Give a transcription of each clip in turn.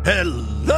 Hello,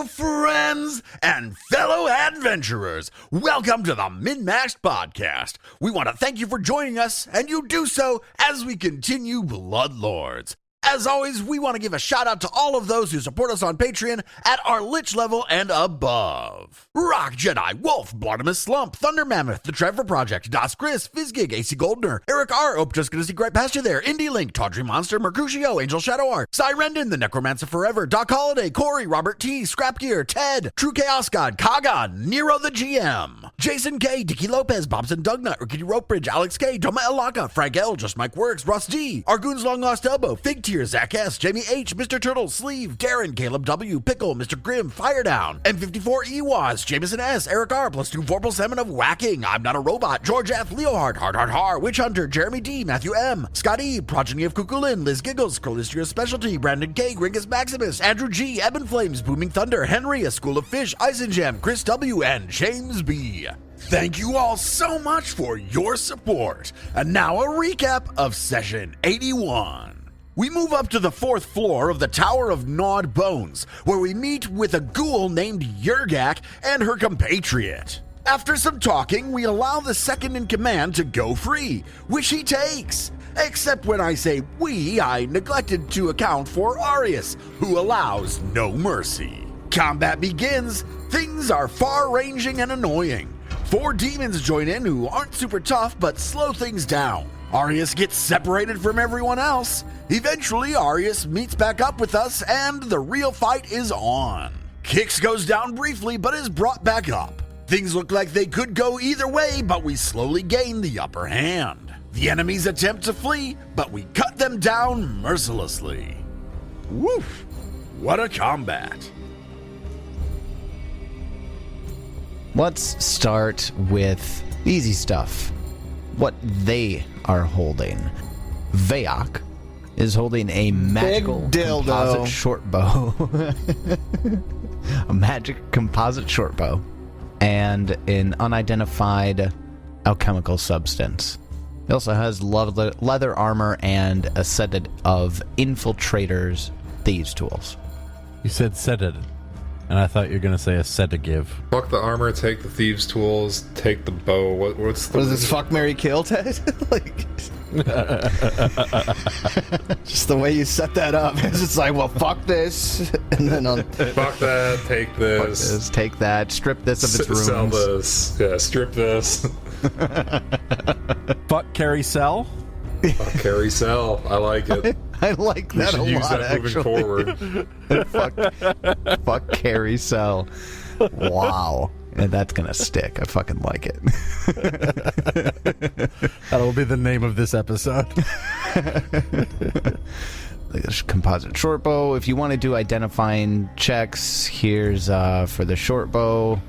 friends and fellow adventurers. Welcome to the Min-Maxed Podcast. We want to thank you for joining us, and you do so as we continue Bloodlords. As always, we want to give a shout out to all of those who support us on Patreon at our Lich level and above. Rock Jedi, Wolf, Bartimus Slump, Thunder Mammoth, The Trevor Project, Das Chris, Fizzgig, AC Goldner, Eric R, Ope Just Gonna See Right Past You There, Indie Link, Tawdry Monster, Mercutio, Angel Shadow R, Cyrendon, The Necromancer Forever, Doc Holiday, Corey, Robert T, Scrap Gear, Ted, True Chaos God, Kagan, Nero the GM, Jason K, Dicky Lopez, Bobson Dugnut, Rickety Ropebridge, Alex K, Doma Elaka, Frank L, Just Mike Works, Ross D, Argoon's Long Lost Elbow, Fig Tear, Zach S, Jamie H, Mr. Turtle, Sleeve, Darren, Caleb W, Pickle, Mr. Grimm, Firedown, M54 Ewas, Jameson S, Eric R, plus 2 Vorpal Salmon of Whacking, I'm Not a Robot, George F, Leo Hart, Har, Witch Hunter, Jeremy D, Matthew M, Scott E, Progeny of Kukulin, Liz Giggles, Curlisteria Specialty, Brandon K, Ringus Maximus, Andrew G, Ebon Flames, Booming Thunder, Henry, A School of Fish, Eisenjam, Chris W, and James B. Thank you all so much for your support. And now a recap of Session 81. We move up to the 4th floor of the Tower of Gnawed Bones, where we meet with a ghoul named Yurgak and her compatriot. After some talking, we allow the second in command to go free, which he takes. Except when I say we, I neglected to account for Arius, who allows no mercy. Combat begins. Things are far-ranging and annoying. 4 demons join in who aren't super tough but slow things down. Arius gets separated from everyone else. Eventually, Arius meets back up with us and the real fight is on. Kix goes down briefly but is brought back up. Things look like they could go either way, but we slowly gain the upper hand. The enemies attempt to flee, but we cut them down mercilessly. Woof! What a combat! Let's start with easy stuff. What they are holding. Vayok is holding a magical composite short bow. A magic composite short bow. And an unidentified alchemical substance. He also has leather armor and a set of infiltrators' thieves' tools. You said sedative, and I thought you were going to say a sedative. Fuck the armor, take the thieves' tools, take the bow. What is this, fuck, marry, kill, Ted? Like, just the way you set that up. It's just like, well, fuck this, and then fuck that, take this. Fuck this, take that, strip this of its runes. Sell this. Yeah, strip this. Fuck, carry, sell? Fuck, carry, sell. I like it. I like that a lot, use that actually. moving forward. fuck, carry, sell. Wow. And that's gonna stick. I fucking like it. That'll be the name of this episode. This composite short bow. If you want to do identifying checks, here's for the short bow.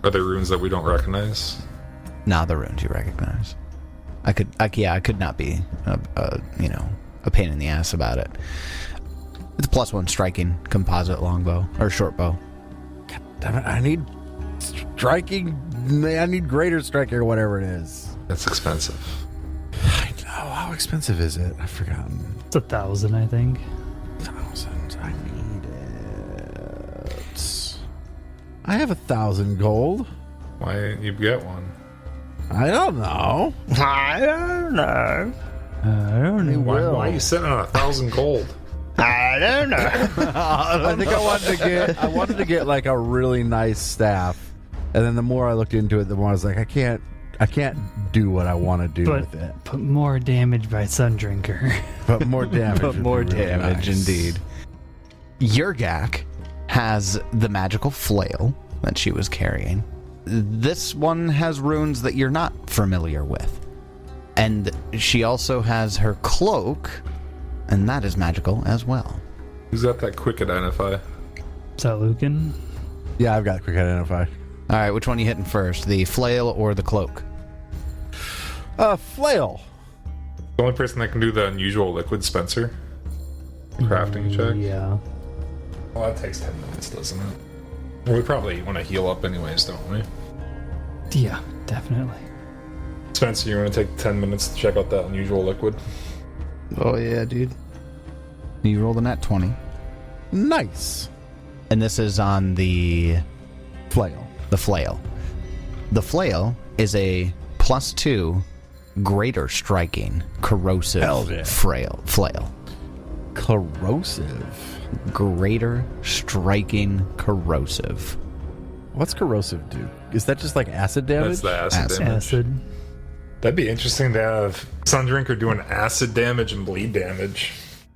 Are there runes that we don't recognize? Nah, the runes you recognize. I could not be a pain in the ass about it. It's a +1 striking composite longbow or short bow. God damn it, I need striking. I need greater striking or whatever it is. That's expensive. I know. How expensive is it? I've forgotten. It's 1,000, I think. 1,000. I need it. I have 1,000 gold. Why didn't you get one? I don't know. I don't know. Why are you sitting on 1,000 gold? I don't know. I think I wanted to get like a really nice staff, and then the more I looked into it, the more I was like, I can't do what I want to do with it. But more damage by Sundrinker. But more damage. But more really damage, nice. indeed. Yurgak has the magical flail that she was carrying. This one has runes that you're not familiar with. And she also has her cloak, and that is magical as well. Who's got that quick identify? Is that Lucan? Yeah, I've got quick identify. All right, which one are you hitting first, the flail or the cloak? Flail. The only person that can do the unusual liquid Spencer crafting check. Yeah. Well, that takes 10 minutes, doesn't it? We probably want to heal up anyways, don't we? Yeah, definitely. Spencer, you want to take 10 minutes to check out that unusual liquid? oh yeah, dude. You rolled a nat 20. Nice. And this is on the Flail. flail. The flail is a +2 greater striking corrosive Hell yeah. flail. Corrosive. Greater striking corrosive. What's corrosive do? Is that just like acid damage? That's the acid damage. Acid. That'd be interesting to have Sundrinker doing acid damage and bleed damage.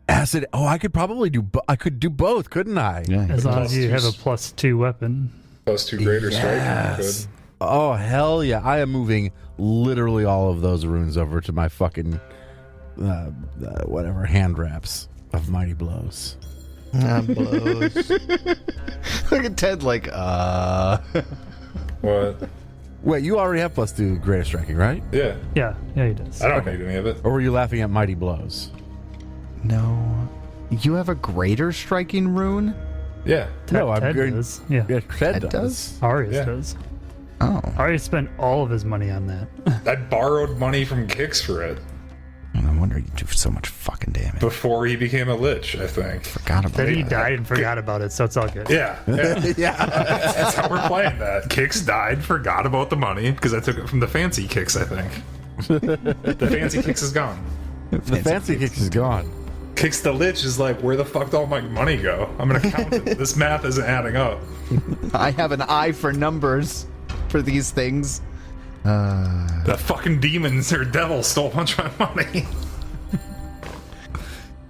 Acid. Oh, I could probably do. I could do both, couldn't I? Yeah. As long plus as you two have a s- +2 weapon. + 2 greater striking. Yes. Good. Oh hell yeah! I am moving literally all of those runes over to my fucking whatever hand wraps of mighty blows. Blows. Look at Ted like, What? Wait, you already have +2 greater striking, right? Yeah. Yeah, he does. I don't need any of it. Or were you laughing at mighty blows? No. You have a greater striking rune? Yeah. No, I'm Ted going- does. Yeah. Yeah, Ted It does? Arius Yeah. does. Oh. Arius spent all of his money on that. I borrowed money from Kix for it No wonder you do so much fucking damage. before he became a lich, I think. Forgot about Then he that. died and forgot about it, so it's all good. Yeah. Yeah. Yeah. That's how we're playing that. Kix died, forgot about the money, because I took it from the fancy Kix, I think. The fancy Kix is gone. The fancy kicks is gone. Kix the Lich is like, where the fuck did all my money go? I'm gonna count it. This math isn't adding up. I have an eye for numbers for these things. The fucking demons or devil stole a bunch of my money.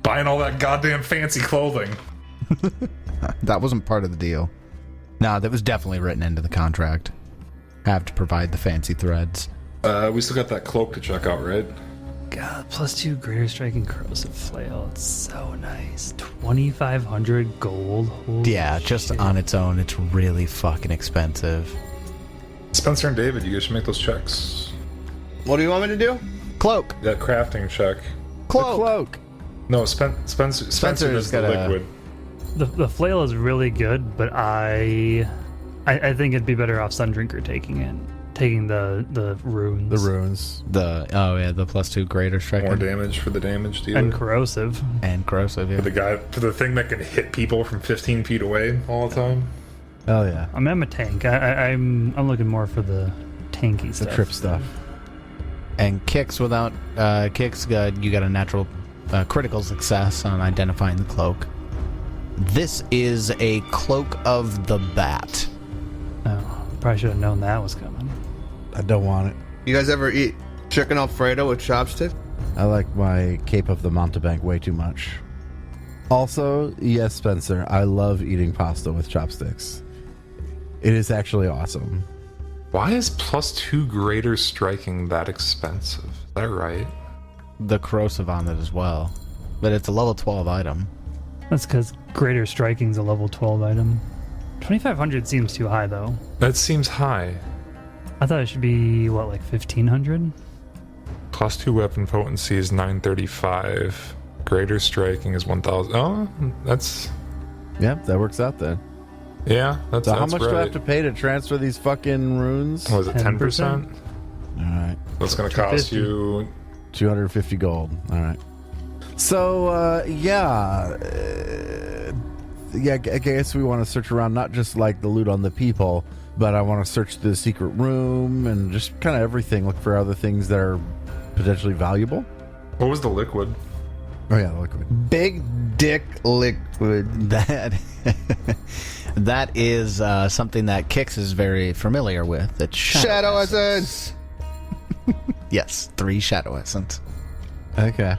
Buying all that goddamn fancy clothing. That wasn't part of the deal. No, that was definitely written into the contract. Have to provide the fancy threads. We still got that cloak to check out, right? God, +2 greater striking corrosive flail. It's so nice. 2,500 gold. Holy Yeah, just shit. on its own, it's really fucking expensive. Spencer and David, you guys should make those checks. What do you want me to do? Cloak! That crafting check. Cloak! Cloak. No, Spencer Spencer's does the got a- liquid. The flail is really good, but I think it'd be better off Sundrinker taking it. Taking the runes. The runes. The +2 greater striking. More damage for the damage dealer. And corrosive. And corrosive, yeah. For the thing that can hit people from 15 feet away all the time. Oh yeah. I mean, I'm a tank. I'm looking more for the tanky The stuff. trip stuff. And kicks without kicks, you got a natural critical success on identifying the cloak. This is a cloak of the bat. Oh, probably should have known that was coming. I don't want it. You guys ever eat chicken Alfredo with chopsticks? I like my Cape of the Mountebank way too much. Also, yes, Spencer, I love eating pasta with chopsticks. It is actually awesome. Why is +2 greater striking that expensive? Is that right? The corrosive on it as well. But it's a level 12 item. That's because greater striking's a level 12 item. 2,500 seems too high though. That seems high. I thought it should be what, like 1,500? +2 weapon potency is 935. Greater striking is 1,000. Oh, that's... Yeah, that works out then. Yeah, that's So how that's much right. do I have to pay to transfer these fucking runes? Was it 10%? 10%? All right. That's going to cost 250. you... 250 gold. All right. So, I guess we want to search around, not just like the loot on the people, but I want to search the secret room and just kind of everything. Look for other things that are potentially valuable. What was the liquid? Oh yeah, the liquid. Big dick liquid. That is something that Kix is very familiar with. It's Shadow essence. Yes, 3 shadow essence. Okay.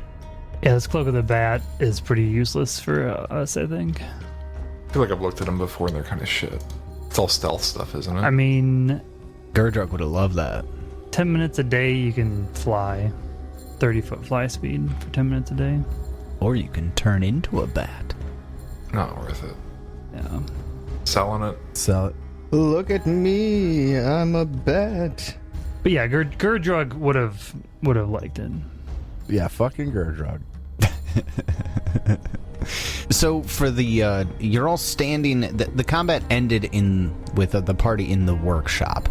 Yeah, this Cloak of the Bat is pretty useless for us, I think. I feel like I've looked at them before and they're kind of shit. It's all stealth stuff, isn't it? I mean, Gurdrug would have loved that. 10 minutes a day you can fly. 30-foot fly speed for 10 minutes a day. Or you can turn into a bat. Not worth it. Yeah. Selling it. Sell it. Look at me, I'm a bat. But yeah, Gurdrug would have liked it. Yeah, fucking Gurdrug. So for the you're all standing. The combat ended with the party in the workshop.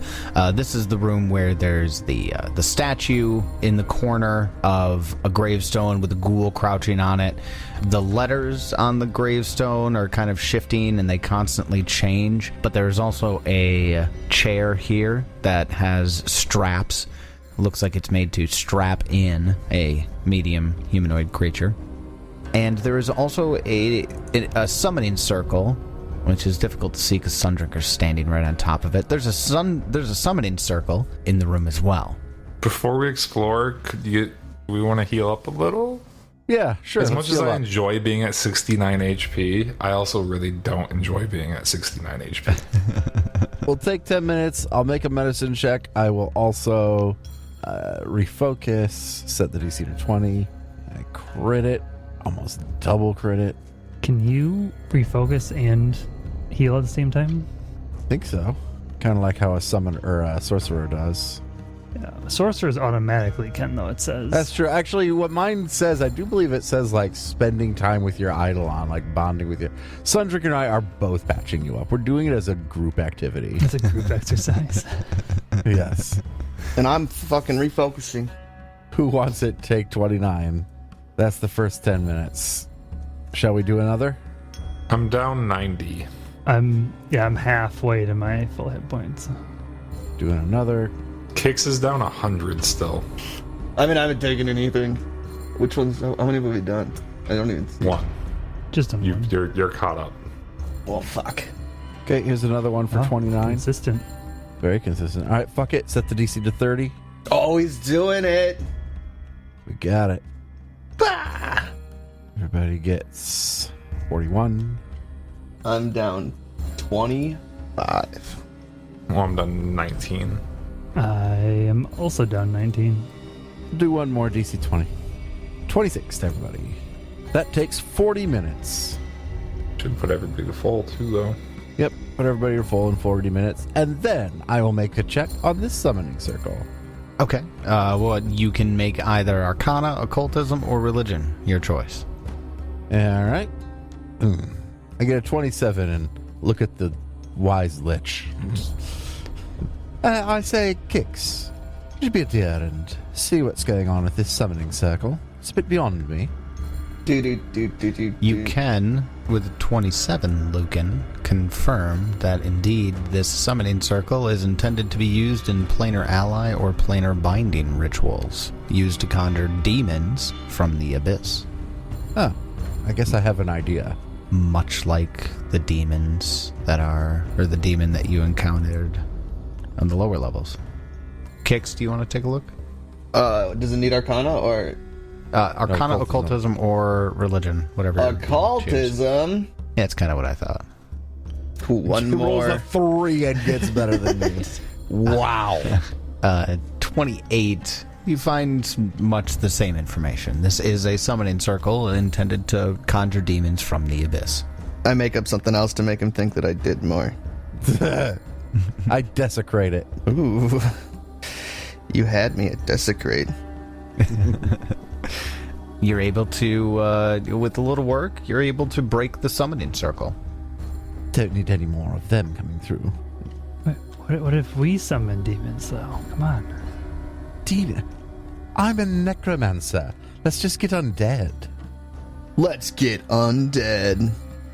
This is the room where there's the statue in the corner of a gravestone with a ghoul crouching on it. The letters on the gravestone are kind of shifting and they constantly change. But there's also a chair here that has straps. Looks like it's made to strap in a medium humanoid creature. And there is also a summoning circle, which is difficult to see because Sundrinker's standing right on top of it. There's a summoning circle in the room as well. Before we explore, we want to heal up a little? Yeah, sure. As much as I enjoy being at 69 HP, I also really don't enjoy being at 69 HP. We'll take 10 minutes. I'll make a medicine check. I will also refocus, set the DC to 20. I crit it. Almost double crit it. Can you refocus and heal at the same time? I think so. Kind of like how a summon or a sorcerer does. Yeah, sorcerers automatically can, though, it says. That's true. Actually, what mine says, I do believe it says like spending time with your Eidolon, like bonding with you. Sundrick and I are both patching you up. We're doing it as a group activity. It's a group exercise. Yes. And I'm fucking refocusing. Who wants it? Take 29. That's the first 10 minutes. Shall we do another? I'm down 90. I'm halfway to my full hit points. Doing another. Kix is down 100 still. I mean, I haven't taken anything. Which ones? How many have we done? I don't even see. One. Just a one. You're caught up. Well, fuck. Okay, here's another one for 29. Consistent. Very consistent. All right, fuck it. Set the DC to 30. Oh, he's doing it. We got it. Bah! Everybody gets 41. I'm down 25. Well, I'm done 19. I am also down 19. Do one more DC 20. 26 to everybody. That takes 40 minutes. Should put everybody to full too, though. Yep, put everybody to full in 40 minutes. And then I will make a check on this summoning circle. Okay. Well, you can make either Arcana, Occultism, or Religion. Your choice. All right. I get a 27 and look at the wise lich. I say, Kix, you should be here and see what's going on with this summoning circle. It's a bit beyond me. You can, with 27, Lucan, confirm that indeed this summoning circle is intended to be used in planar ally or planar binding rituals, used to conjure demons from the abyss. Oh, I guess I have an idea. Much like the demons or the demon that you encountered on the lower levels. Kix, do you want to take a look? Does it need Arcana or... Arcana, occultism, or religion, whatever. Occultism? Yeah, it's kind of what I thought. Cool, one She rolls more. a 3 and gets better than me. Wow. 28. You find much the same information. This is a summoning circle intended to conjure demons from the abyss. I make up something else to make him think that I did more. I desecrate it. Ooh. You had me at desecrate. You're able to, with a little work, you're able to break the summoning circle. Don't need any more of them coming through. What if we summon demons, though? Come on. Demon. I'm a necromancer. Let's just get undead. Let's get undead.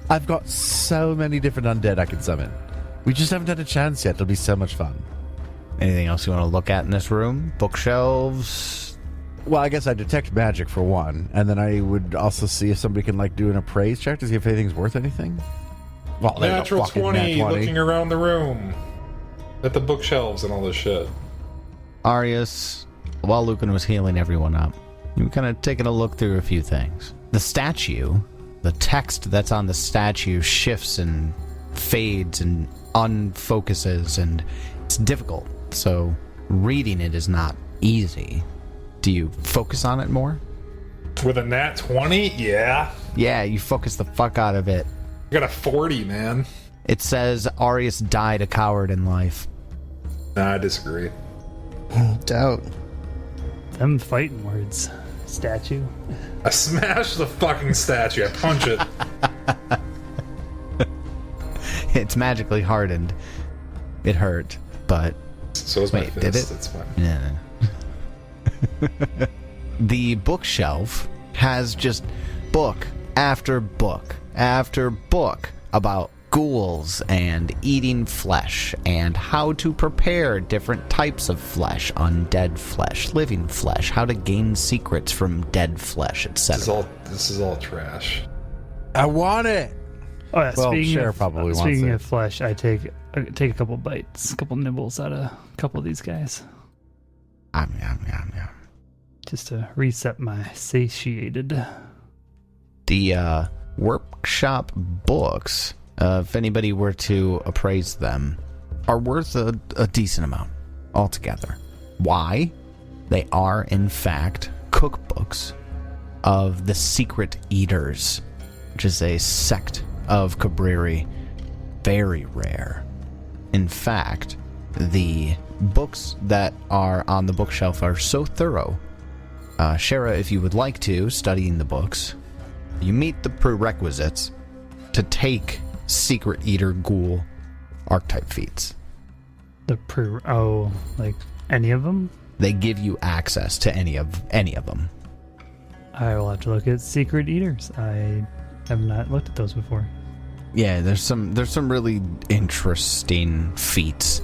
I've got so many different undead I can summon. We just haven't had a chance yet. It'll be so much fun. Anything else you want to look at in this room? Bookshelves? Well, I guess I detect magic for one, and then I would also see if somebody can like do an appraise check to see if anything's worth anything. Well, there's a Natural fucking 20, nat 20. looking around the room. At the bookshelves and all this shit. Arius, while Lucan was healing everyone up, you were kind of taking a look through a few things. The statue, the text that's on the statue shifts and fades and unfocuses, and it's difficult. So reading it is not easy. Do you focus on it more? With a nat 20? Yeah. Yeah, you focus the fuck out of it. I got a 40, man. It says Arius died a coward in life. Nah, I disagree. Doubt. Them fighting words. statue. I smash the fucking statue. I punch it. It's magically hardened. It hurt, but So is my Wait, fist. did it? It's fine. yeah. The bookshelf has just book after book after book about ghouls and eating flesh and how to prepare different types of flesh, undead flesh, living flesh, how to gain secrets from dead flesh, etc. This is all trash. I want it. Oh yeah, Well, speaking Cher of, probably wants speaking it. of flesh, I take a couple bites, a couple nibbles out of a couple of these guys, Yum, yum, yum, yum. just to reset my satiated. The workshop books, if anybody were to appraise them, are worth a decent amount altogether. Why? They are, in fact, cookbooks of the Secret Eaters, which is a sect of Cabreri. Very rare. In fact, the books that are on the bookshelf are so thorough. Shara, if you would like to, studying the books, you meet the prerequisites to take Secret Eater Ghoul archetype feats. Like any of them? They give you access to any of them. I will have to look at Secret Eaters. I have not looked at those before. Yeah, there's some really interesting feats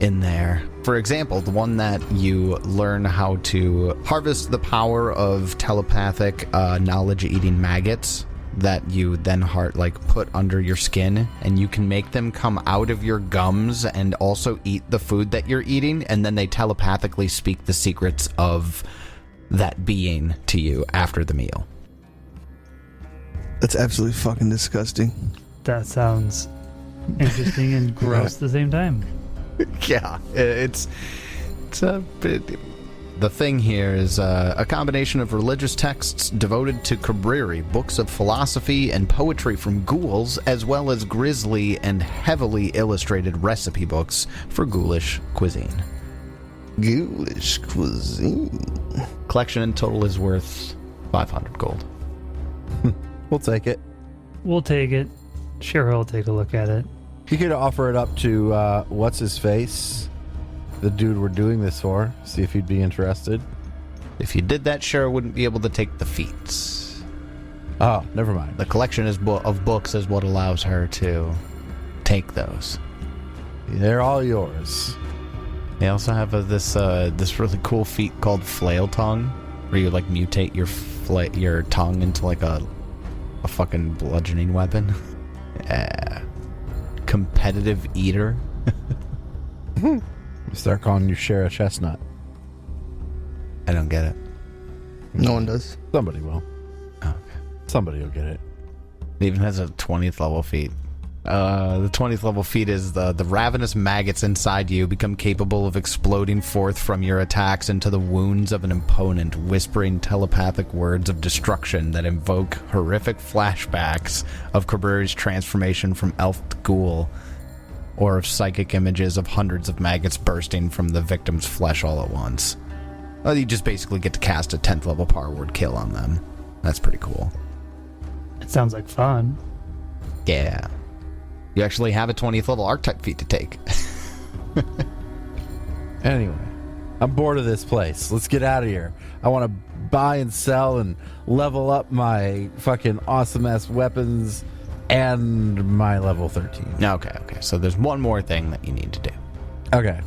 in there. For example, the one that you learn how to harvest the power of telepathic knowledge-eating maggots that you then put under your skin, and you can make them come out of your gums and also eat the food that you're eating, and then they telepathically speak the secrets of that being to you after the meal. That's absolutely fucking disgusting. That sounds interesting and gross at the same time. Yeah, it's a bit. The thing here is a combination of religious texts devoted to Cabreri, books of philosophy and poetry from ghouls, as well as grisly and heavily illustrated recipe books for ghoulish cuisine. Ghoulish cuisine. Collection in total is worth 500 gold. We'll take it. We'll take it. Sure, I'll take a look at it. You could offer it up to what's his face, the dude we're doing this for. See if he'd be interested. If you did that, Shara wouldn't be able to take the feats. Oh, never mind. The collection of books is what allows her to take those. They're all yours. They also have this really cool feat called Flail Tongue, where you mutate your tongue into a fucking bludgeoning weapon. Competitive eater. You start calling you Shara Chestnut. I don't get it. No one does. Somebody will. Oh, okay. Somebody will get it. It even has a 20th level feat. The 20th level feat is the ravenous maggots inside you become capable of exploding forth from your attacks into the wounds of an opponent, whispering telepathic words of destruction that invoke horrific flashbacks of Cabreri's transformation from elf to ghoul, or of psychic images of hundreds of maggots bursting from the victim's flesh all at once. Well, you just basically get to cast a 10th level power word kill on them. That's pretty cool. It sounds like fun. Yeah. You actually have a 20th level archetype feat to take. Anyway, I'm bored of this place. Let's get out of here. I want to buy and sell and level up my fucking awesome-ass weapons and my level 13. Okay. So there's one more thing that you need to do. Okay.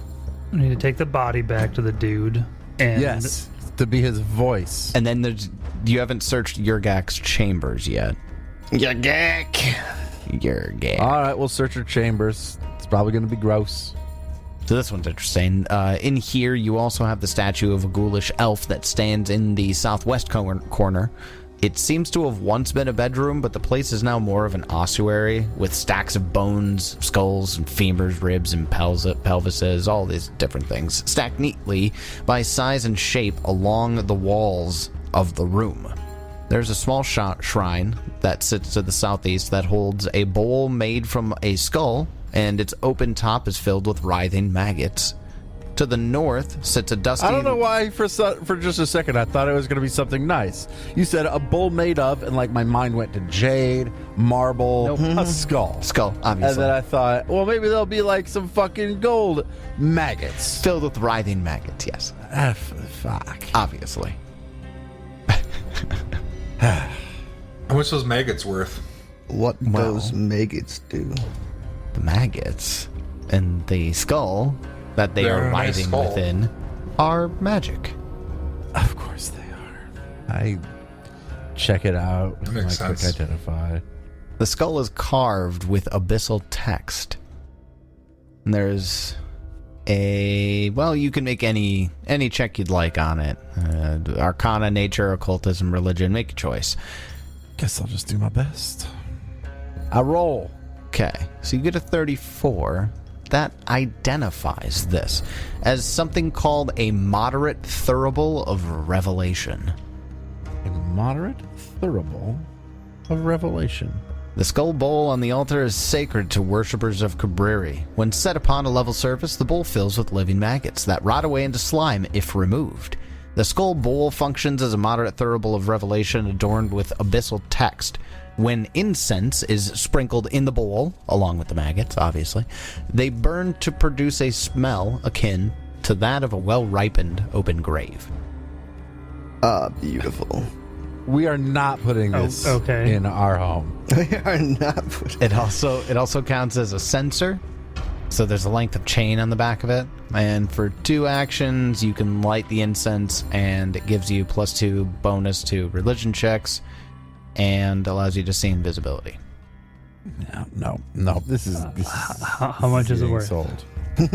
I need to take the body back to the dude. And Yes, to be his voice. And then you haven't searched Yurgak's chambers yet. Yagak. Yurgak. All right, we'll search her chambers. It's probably going to be gross. So this one's interesting. In here, you also have the statue of a ghoulish elf that stands in the southwest corner. It seems to have once been a bedroom, but the place is now more of an ossuary with stacks of bones, skulls, and femurs, ribs, and pelvises, all these different things, stacked neatly by size and shape along the walls of the room. There's a small shrine that sits to the southeast that holds a bowl made from a skull, and its open top is filled with writhing maggots. To the north sits a dusty... I don't know why for just a second I thought it was going to be something nice. You said a bowl made of, and like my mind went to jade, marble, a skull. Skull, obviously. And then I thought, well, maybe there'll be like some fucking gold maggots. Filled with writhing maggots, yes. Fuck. Obviously. How much those maggots worth? What those maggots do? The maggots and the skull that they They're are a nice writhing skull. within are magic. Of course they are. I check it out. That makes Quick sense. identify. The skull is carved with abyssal text. And there's you can make any check you'd like on it. Arcana, nature, occultism, religion, make a choice. Guess I'll just do my best. I roll. Okay, so you get a 34. That identifies this as something called a moderate thurible of revelation. A moderate thurible of revelation. The skull bowl on the altar is sacred to worshippers of Cabreri. When set upon a level surface, the bowl fills with living maggots that rot away into slime if removed. The skull bowl functions as a moderate thurible of revelation adorned with abyssal text. When incense is sprinkled in the bowl, along with the maggots, obviously, they burn to produce a smell akin to that of a well-ripened open grave. Beautiful. We are not putting this okay. in our home. We are not putting... It also counts as a censer, so there's a length of chain on the back of it. And for 2 actions, you can light the incense, and it gives you +2 bonus to religion checks, and allows you to see invisibility. No. This is How much is it getting worth? sold.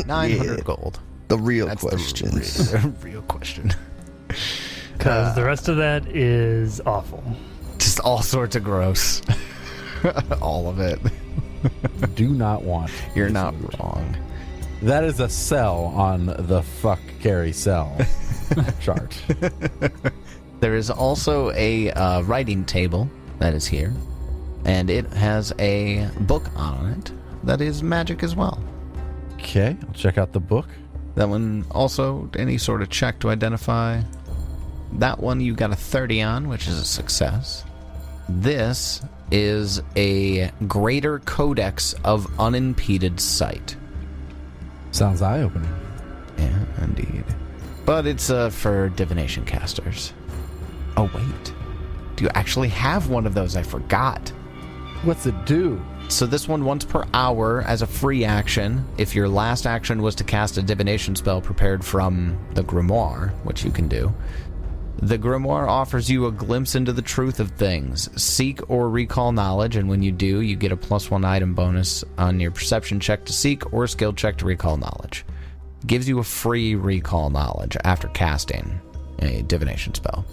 900 gold. The real That's questions. the real question. Because the rest of that is awful. Just all sorts of gross. All of it. Do not want. You're not wrong. That is a cell on the fuck carry cell chart. There is also a writing table that is here, and it has a book on it that is magic as well. Okay, I'll check out the book. That one also, any sort of check to identify. That one you got a 30 on, which is a success. This is a Greater Codex of Unimpeded Sight. Sounds eye-opening. Yeah, indeed. But it's for divination casters. Oh, wait. Do you actually have one of those? I forgot. What's it do? So this one, once per hour, as a free action, if your last action was to cast a divination spell prepared from the grimoire, which you can do, the grimoire offers you a glimpse into the truth of things. Seek or recall knowledge, and when you do, you get a +1 item bonus on your perception check to seek or skill check to recall knowledge. Gives you a free recall knowledge after casting a divination spell.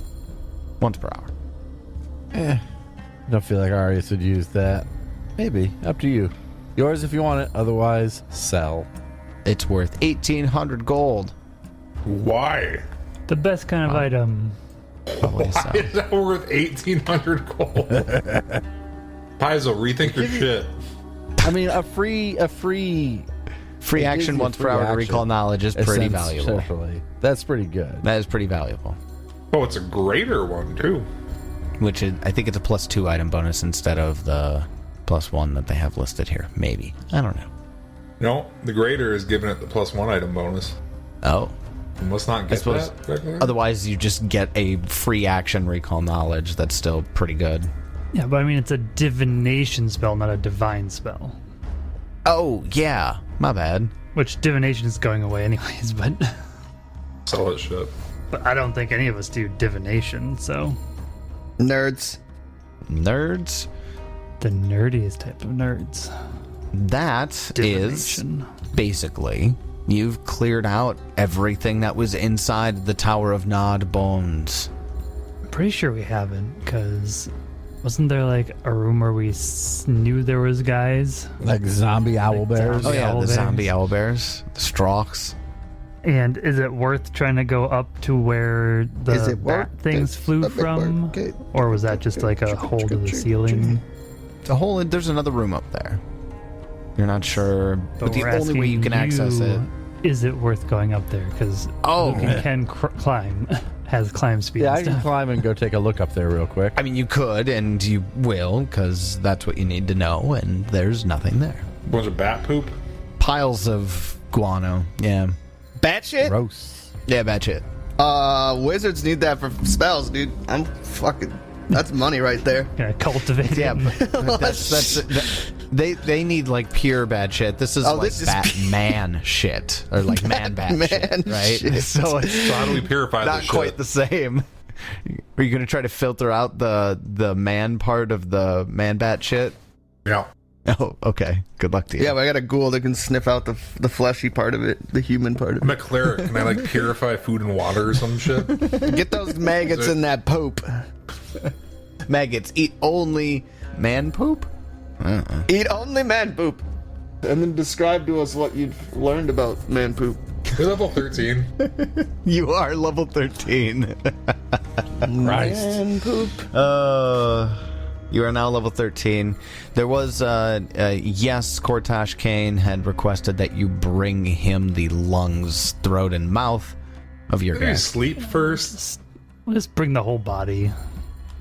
Once per hour. I don't feel like Arius would use that. Maybe. Up to you. Yours if you want it. Otherwise, sell. It's worth 1,800 gold. Why? The best kind of item. Probably so. Why is that worth 1,800 gold? Paizo, rethink your shit. I mean, a free Free action once per hour to recall knowledge is pretty valuable. Essentially. That's pretty good. That is pretty valuable. Oh, it's a greater one, too. Which is, I think it's a +2 item bonus instead of the +1 that they have listed here. Maybe. I don't know. No, the greater is giving it the +1 item bonus. Oh. You must not get suppose- that regular? Otherwise, you just get a free action recall knowledge. That's still pretty good. Yeah, but I mean, it's a divination spell, not a divine spell. Oh, yeah. My bad. Which divination is going away anyways, but Sell that shit. but I don't think any of us do divination, so Nerds. Nerds. the nerdiest type of nerds. That is Divination. basically, you've cleared out everything that was inside the Tower of Gnawed Bones. I'm pretty sure we haven't, because wasn't there like a room where we knew there was guys? Like zombie owl bears. Oh, yeah, the Owlbears. zombie owlbears. The Strauchs. And is it worth trying to go up to where Is the it bat worth things it? flew Let me from? work it. Or was that just like a hole to the ceiling? There's another room up there. You're not sure, but the we're only way you asking can access it. is it worth going up there? Because Oh. Lucan can climb, has climb speed. Yeah, and I can stuff. climb and go take a look up there real quick. I mean, you could, and you will, because that's what you need to know, and there's nothing there. Bunch of bat poop. Piles of guano. Yeah. Batshit? Gross. Yeah, bad shit. Wizards need that for spells, dude. I'm fucking. That's money right there. Yeah, cultivate. Yeah, it. but they need like pure bad shit. This is Oh, like this is Batman shit, or like man bad man shit, right? shit. So it's So how do we purify not this quite shit? the same. Are you gonna try to filter out the man part of the man bat shit? Yeah. Oh, okay. Good luck to you. Yeah, but I got a ghoul that can sniff out the fleshy part of it, the human part of I'm it. a cleric. Can I like purify food and water or some shit? Get those maggots in that poop. Maggots eat only man poop. Eat only man poop. And then describe to us what you've learned about man poop. We're level 13. You are level 13. Christ. Man poop. You are now level 13. There was, yes, Cortash Kane had requested that you bring him the lungs, throat, and mouth of your Maybe guy. sleep first. We'll just bring the whole body.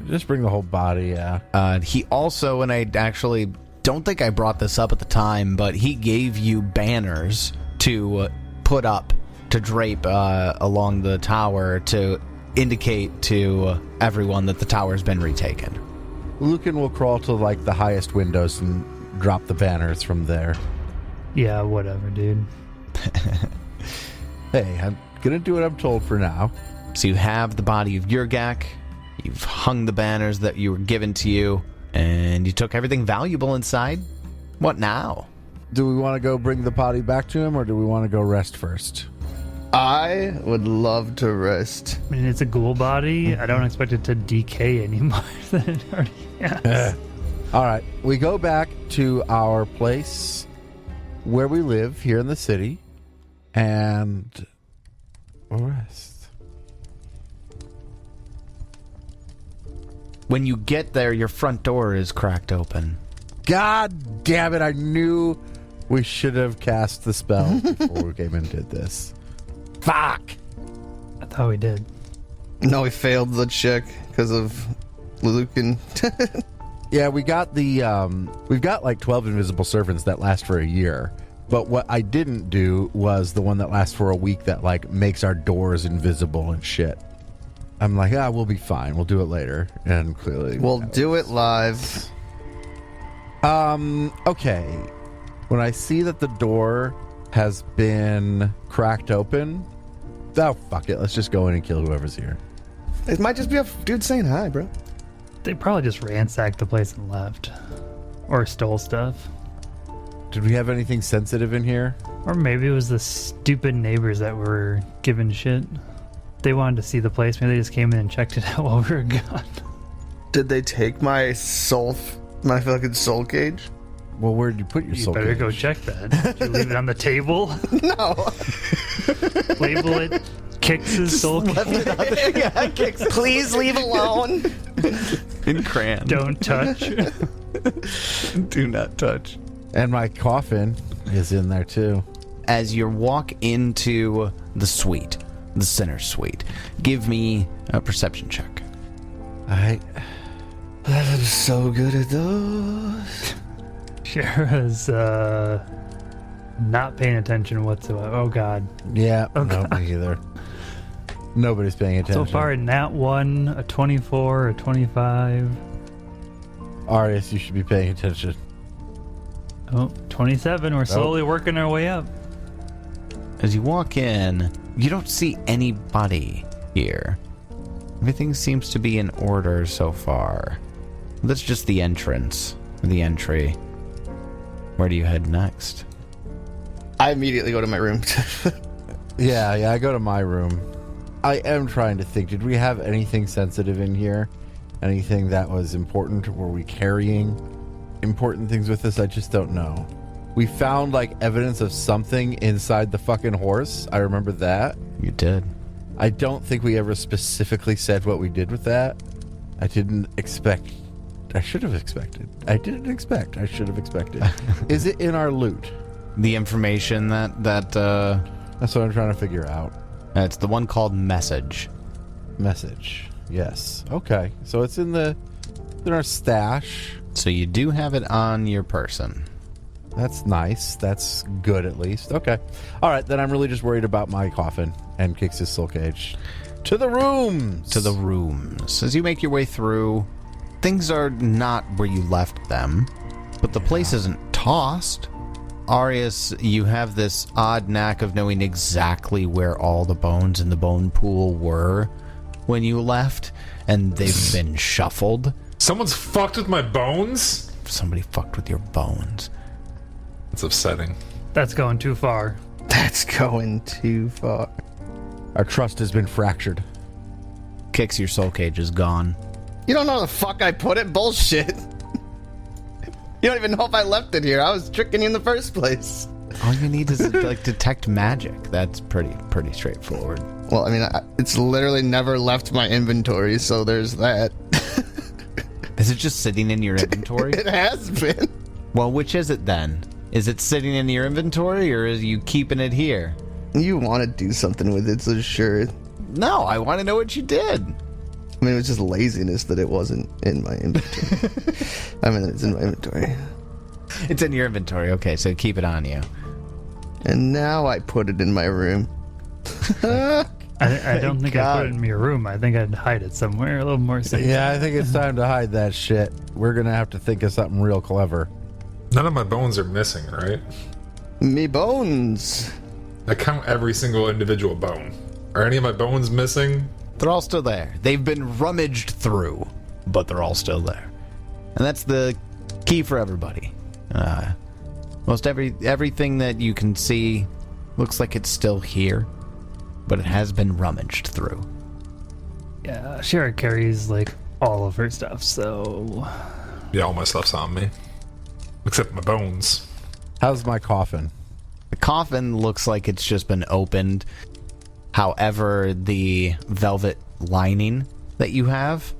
Just bring the whole body, yeah. He also, and I actually don't think I brought this up at the time, but he gave you banners to put up, to drape along the tower to indicate to everyone that the tower's been retaken. Lucan will crawl to like the highest windows and drop the banners from there. Yeah, whatever, dude. Hey, I'm gonna do what I'm told for now. So you have the body of Yurgak, you've hung the banners that you were given to you, and you took everything valuable inside. What now? Do we want to go bring the body back to him, or do we want to go rest first? I would love to rest. I mean, it's a ghoul body. I don't expect it to decay any more than it already has. All right, we go back to our place where we live here in the city, and we'll rest. When you get there, your front door is cracked open. God damn it! I knew we should have cast the spell before we came and did this. Fuck! I thought we did. No, we failed the check because of Lucan. Yeah, we got we've got like 12 invisible servants that last for a year. But what I didn't do was the one that lasts for a week that like makes our doors invisible and shit. I'm like, we'll be fine. We'll do it later. And clearly, We'll do it live. Okay. When I see that the door has been cracked open, fuck it. Let's just go in and kill whoever's here. It might just be a dude saying hi, bro. They probably just ransacked the place and left. Or stole stuff. Did we have anything sensitive in here? Or maybe it was the stupid neighbors that were giving shit. They wanted to see the place. Maybe they just came in and checked it out while we were gone. Did they take my my fucking soul cage? Well, where'd you put your You soul better cage? go check that. Did you leave it on the table? No. Label it Kix's soul cage. Please leave alone. In crayon. Don't touch. Do not touch. And my coffin is in there too. As you walk into the suite, the center suite, give me a perception check. I I'm so good at those. Shara's not paying attention whatsoever. Oh god. yeah, Oh, no, God. me either. Nobody's paying attention. So far a nat 1, a 24, a 25. Arius, you should be paying attention. Oh, 27. We're slowly working our way up. As you walk in, you don't see anybody here. Everything seems to be in order so far. That's just the entrance, the entry. Where do you head next? I immediately go to my room. Yeah, I go to my room. I am trying to think. Did we have anything sensitive in here? Anything that was important? Were we carrying important things with us? I just don't know. We found like evidence of something inside the fucking horse. I remember that. You did. I don't think we ever specifically said what we did with that. I didn't expect. I should have expected. I didn't expect. I should have expected. Is it in our loot? The information that That's what I'm trying to figure out. It's the one called Message. Message. Yes. Okay. So it's in our stash. So you do have it on your person. That's nice. That's good at least. Okay. All right. Then I'm really just worried about my coffin and kicks his soul cage. To the rooms. To the rooms. As you make your way through, things are not where you left them, but the place isn't tossed. Arius, you have this odd knack of knowing exactly where all the bones in the bone pool were when you left, and they've been shuffled. Someone's fucked with my bones? Somebody fucked with your bones. It's upsetting. That's going too far. That's going too far. Our trust has been fractured. Kicks, your soul cage is gone. You don't know the fuck I put it? Bullshit. You don't even know if I left it here. I was tricking you in the first place. All you need is like detect magic. That's pretty straightforward. Well, I mean, it's literally never left my inventory, so there's that. Is it just sitting in your inventory? It has been. Well, which is it then? Is it sitting in your inventory, or is you keeping it here? You want to do something with it, so sure. No, I want to know what you did. I mean, it was just laziness that it wasn't in my inventory. I mean, it's in my inventory. It's in your inventory. Okay, so keep it on you. And now I put it in my room. I don't think I'd put it in your room. I think I'd hide it somewhere a little more safe. Yeah, I think it's time to hide that shit. We're going to have to think of something real clever. None of my bones are missing, right? Me bones. I count every single individual bone. Are any of my bones missing? They're all still there. They've been rummaged through, but they're all still there. And that's the key for everybody. Most everything that you can see looks like it's still here, but it has been rummaged through. Yeah, Shara carries like all of her stuff, so Yeah, all my stuff's on me. Except my bones. How's my coffin? The coffin looks like it's just been opened. However, the velvet lining that you have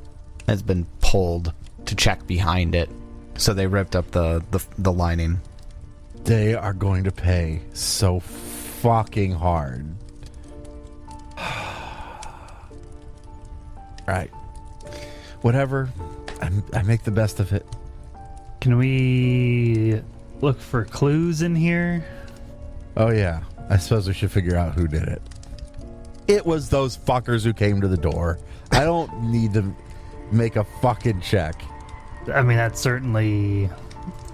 has been pulled to check behind it. So they ripped up the lining. They are going to pay so fucking hard. Right. Whatever. I make the best of it. can we look for clues in here? Oh, yeah. I suppose we should figure out who did it. It was those fuckers who came to the door. I don't need to make a fucking check. I mean, that's certainly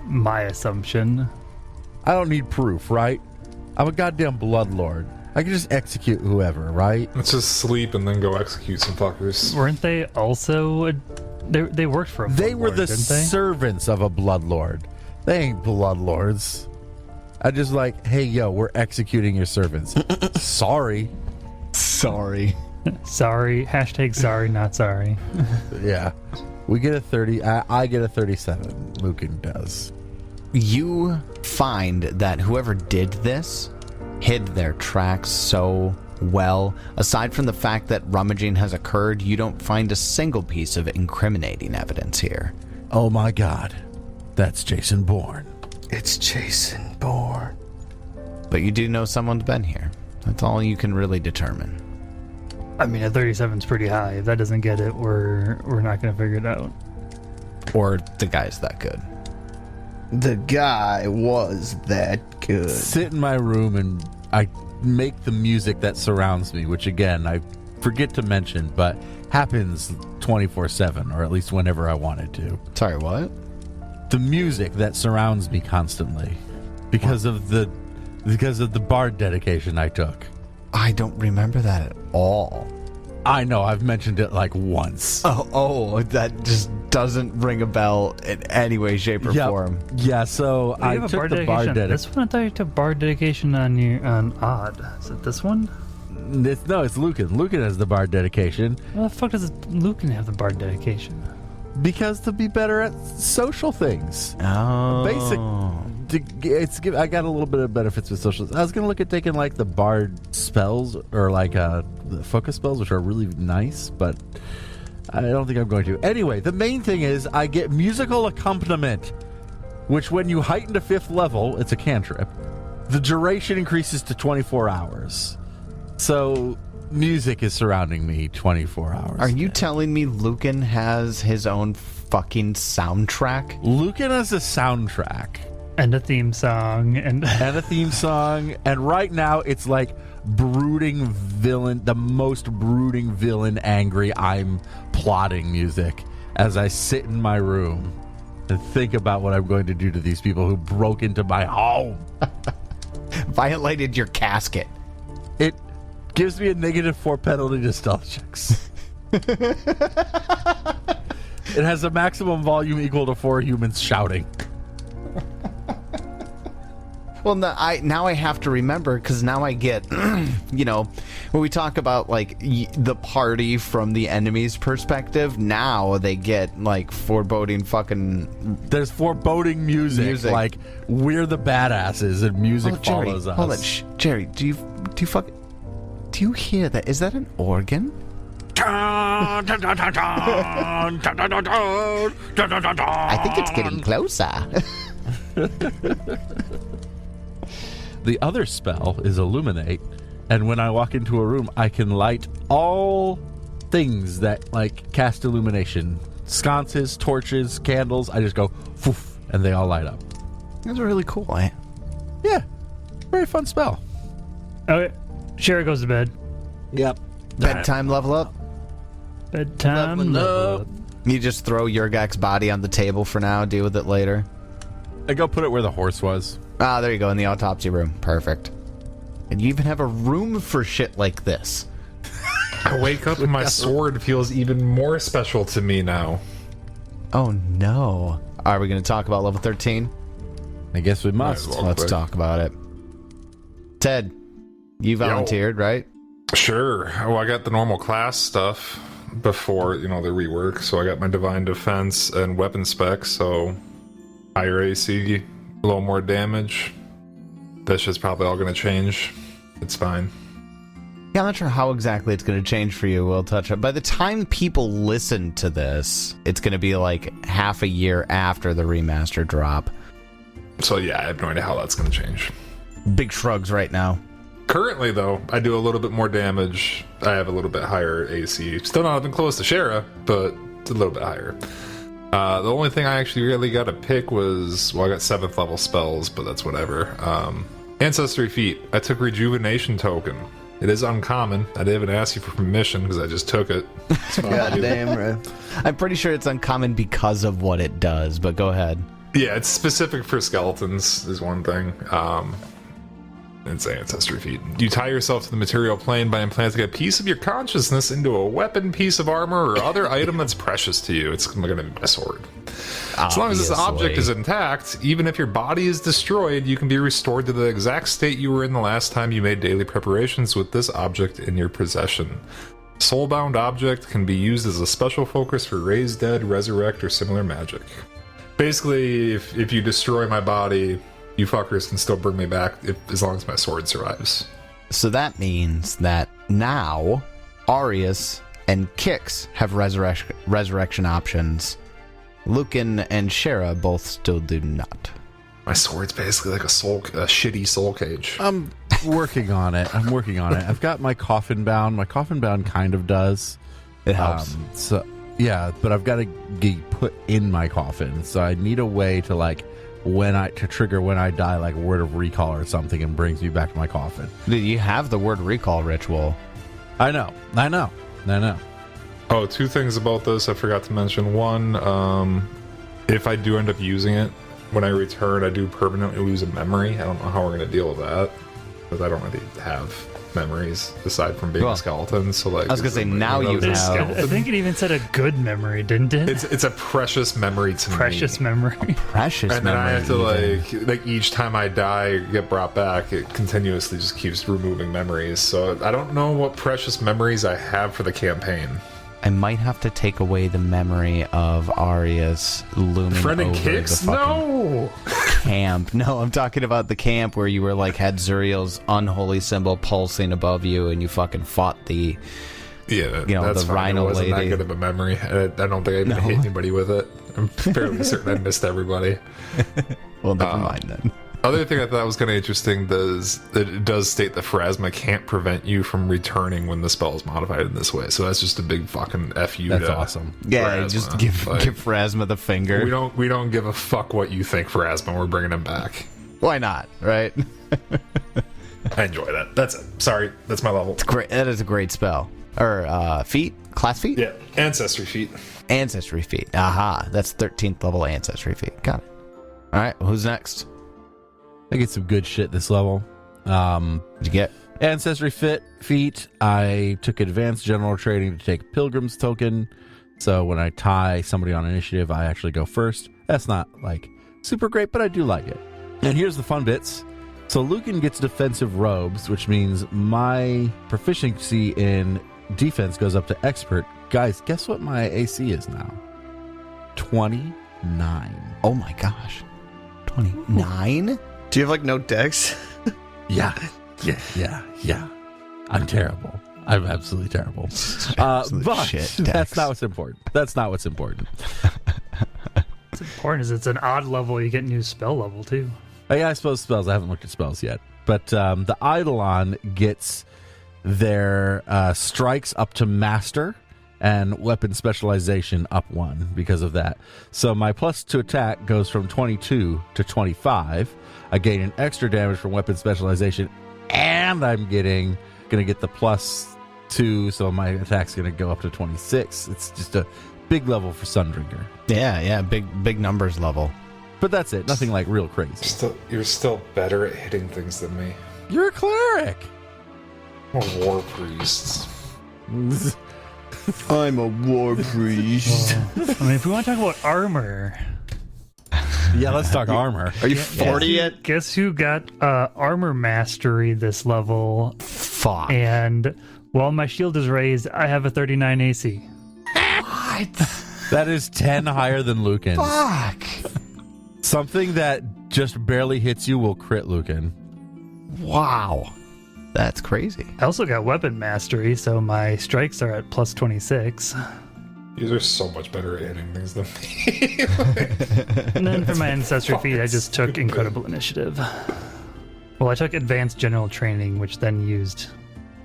my assumption. I don't need proof, right? I'm a goddamn bloodlord. I can just execute whoever, right? Let's just sleep and then go execute some fuckers. Weren't they also they worked for a They were bloodlord, the didn't they? servants of a bloodlord. They ain't bloodlords. I just like, hey, yo, we're executing your servants. Sorry. Sorry. Sorry. Hashtag sorry, not sorry. Yeah. We get a 30. I get a 37. Lucan does. You find that whoever did this hid their tracks so well. Aside from the fact that rummaging has occurred, you don't find a single piece of incriminating evidence here. Oh my god. That's Jason Bourne. It's Jason Bourne. But you do know someone's been here. That's all you can really determine. I mean, a 37's pretty high. If that doesn't get it, we're not going to figure it out. Or the guy's that good. The guy was that good. Sit in my room and I make the music that surrounds me, which again, I forget to mention, but happens 24/7, or at least whenever I wanted to. Sorry, what? The music that surrounds me constantly because of the bard dedication I took. I don't remember that at all. I know, I've mentioned it like once. Oh, that just doesn't ring a bell in any way, shape, or form. Yeah, so Do you I have a took bard the dedication bard on dedication. this one? I thought you took bard dedication on Odd. Is it this one? No, it's Lucan. Lucan has the bard dedication Why the fuck does Lucan have the bard dedication? because to be better at social things. Oh. I got a little bit of benefits with social. I was gonna look at taking like the bard spells or like the focus spells, which are really nice, but I don't think I'm going to. Anyway, the main thing is I get musical accompaniment, which when you heighten to 5th level, it's a cantrip. the duration increases to 24 hours. So music is surrounding me 24 hours. Are you telling me Lucan has his own fucking soundtrack? Lucan has a soundtrack And a theme song. And a theme song, and right now it's like brooding villain, the most brooding villain, angry I'm plotting music as I sit in my room and think about what I'm going to do to these people who broke into my home. Violated your casket. It gives me a -4 penalty to stealth checks. It has a maximum volume equal to 4 humans shouting. Well, now I have to remember, because now I get, you know, when we talk about, like, the party from the enemy's perspective, now they get, like, foreboding fucking... There's foreboding music. Like, we're the badasses, and music follows us. Hold on, Jerry, do you hear that? Is that an organ? I think it's getting closer. The other spell is Illuminate, and when I walk into a room, I can light all things that, like, cast illumination. Sconces, torches, candles. I just go, poof, and they all light up. That's really cool, eh? Yeah, very fun spell. okay, Shara goes to bed. Yep. Bedtime level up. Bedtime. Leveling level up. You just throw Yurgak's body on the table for now, deal with it later. I go put it where the horse was. Ah, there you go, in the autopsy room. Perfect. And you even have a room for shit like this. I wake up and my sword feels even more special to me now. Oh, no. Are we going to talk about level 13? I guess we must. Might as well. Let's quick. talk about it. Ted, you volunteered, right? Sure. Oh, I got the normal class stuff before, the rework. So I got my Divine Defense and weapon specs, so higher AC, a little more damage. That's just probably all going to change. It's fine. Yeah, I'm not sure how exactly it's going to change for you. We'll touch it. By the time people listen to this, it's going to be like half a year after the remaster drop. So yeah, I have no idea how that's going to change. Big shrugs right now. Currently, though, I do a little bit more damage. I have a little bit higher AC. Still not even close to Shara, but it's a little bit higher. The only thing I actually really got to pick was, I got 7th level spells, but that's whatever. Ancestry Feat. I took Rejuvenation Token. It is uncommon. I didn't even ask you for permission because I just took it. God damn, bro. I'm pretty sure it's uncommon because of what it does, but go ahead. Yeah, it's specific for skeletons, is one thing. It's Ancestry Feat. You tie yourself to the material plane by implanting a piece of your consciousness into a weapon, piece of armor, or other item that's precious to you. It's going to be my sword. As long as this object is intact, even if your body is destroyed, you can be restored to the exact state you were in the last time you made daily preparations with this object in your possession. Soulbound object can be used as a special focus for raise dead, resurrect, or similar magic. Basically, if you destroy my body, you fuckers can still bring me back as long as my sword survives. So that means that now Arius and Kix have resurrection options. Lucan and Shara both still do not. My sword's basically like a shitty soul cage. I'm working on it. I've got my coffin bound. My coffin bound kind of does. It helps. So yeah, but I've got to get put in my coffin. So I need a way to to trigger when I die, like word of recall or something, and brings me back to my coffin. Dude, you have the word recall ritual. I know. Oh, 2 things about this I forgot to mention. One, if I do end up using it, when I return, I do permanently lose a memory. I don't know how we're going to deal with that, because I don't really have memories aside from being a skeleton. So I was going to say, now you have... I think it even said a good memory, didn't it? It's a precious memory to me. Precious memory. Precious and memory. And then I have to like each time I die, get brought back, it continuously just keeps removing memories. So I don't know what precious memories I have for the campaign. I might have to take away the memory of Arius looming Friend and over Kix? the fucking camp. No, I'm talking about the camp where you were had Zuriel's unholy symbol pulsing above you, and you fucking fought the that's the fine. rhino It wasn't lady. that good of a memory. I don't think I even hit anybody with it. I'm fairly certain I missed everybody. Well, never mind then. Other thing I thought was kind of interesting is that it does state that Pharasma can't prevent you from returning when the spell is modified in this way. So that's just a big fucking F you. That's to awesome. Yeah, Pharasma. just give Pharasma the finger. We don't give a fuck what you think, Pharasma. We're bringing him back. Why not, right? I enjoy that. That's it. Sorry, that's my level. It's great. That is a great spell. Or feat? Class feat? Yeah, Ancestry feat. Ancestry feat. Aha, that's 13th level Ancestry feat. Got it. All right, who's next? I get some good shit this level. What'd you get? Ancestry feat. I took advanced general training to take Pilgrim's token. So when I tie somebody on initiative, I actually go first. That's not like super great, but I do like it. And here's the fun bits. So Lucan gets defensive robes, which means my proficiency in defense goes up to expert. Guys, guess what my AC is now? 29. Oh my gosh. 29? Do you have like no dex? Yeah. I'm terrible. I'm absolutely terrible. Absolute But shit, that's Dex. not what's important. That's not what's important. What's important is it's an odd level. You get new spell level too. Yeah, I suppose spells. I haven't looked at spells yet. But the Eidolon gets their strikes up to master and weapon specialization up 1 because of that. So my plus to attack goes from 22 to 25. I gain an extra damage from weapon specialization, and I'm gonna get the plus 2, so my attack's gonna go up to 26. It's just a big level for Sundringer. Yeah, big numbers level. But that's it. Nothing like real crazy. You're still better at hitting things than me. You're a cleric. I'm a war priest. I'm a war priest. I mean, if we want to talk about armor, Yeah, let's talk armor. Are you 40 yet? guess who got armor mastery this level? Fuck. And while my shield is raised, I have a 39 AC. What? That is 10 higher than Lucan's. Fuck. Something that just barely hits you will crit Lucan. Wow. That's crazy. I also got weapon mastery, so my strikes are at plus 26. You are so much better at hitting things than me. And then for my ancestry feat, I just took incredible initiative. Well, I took advanced general training, which then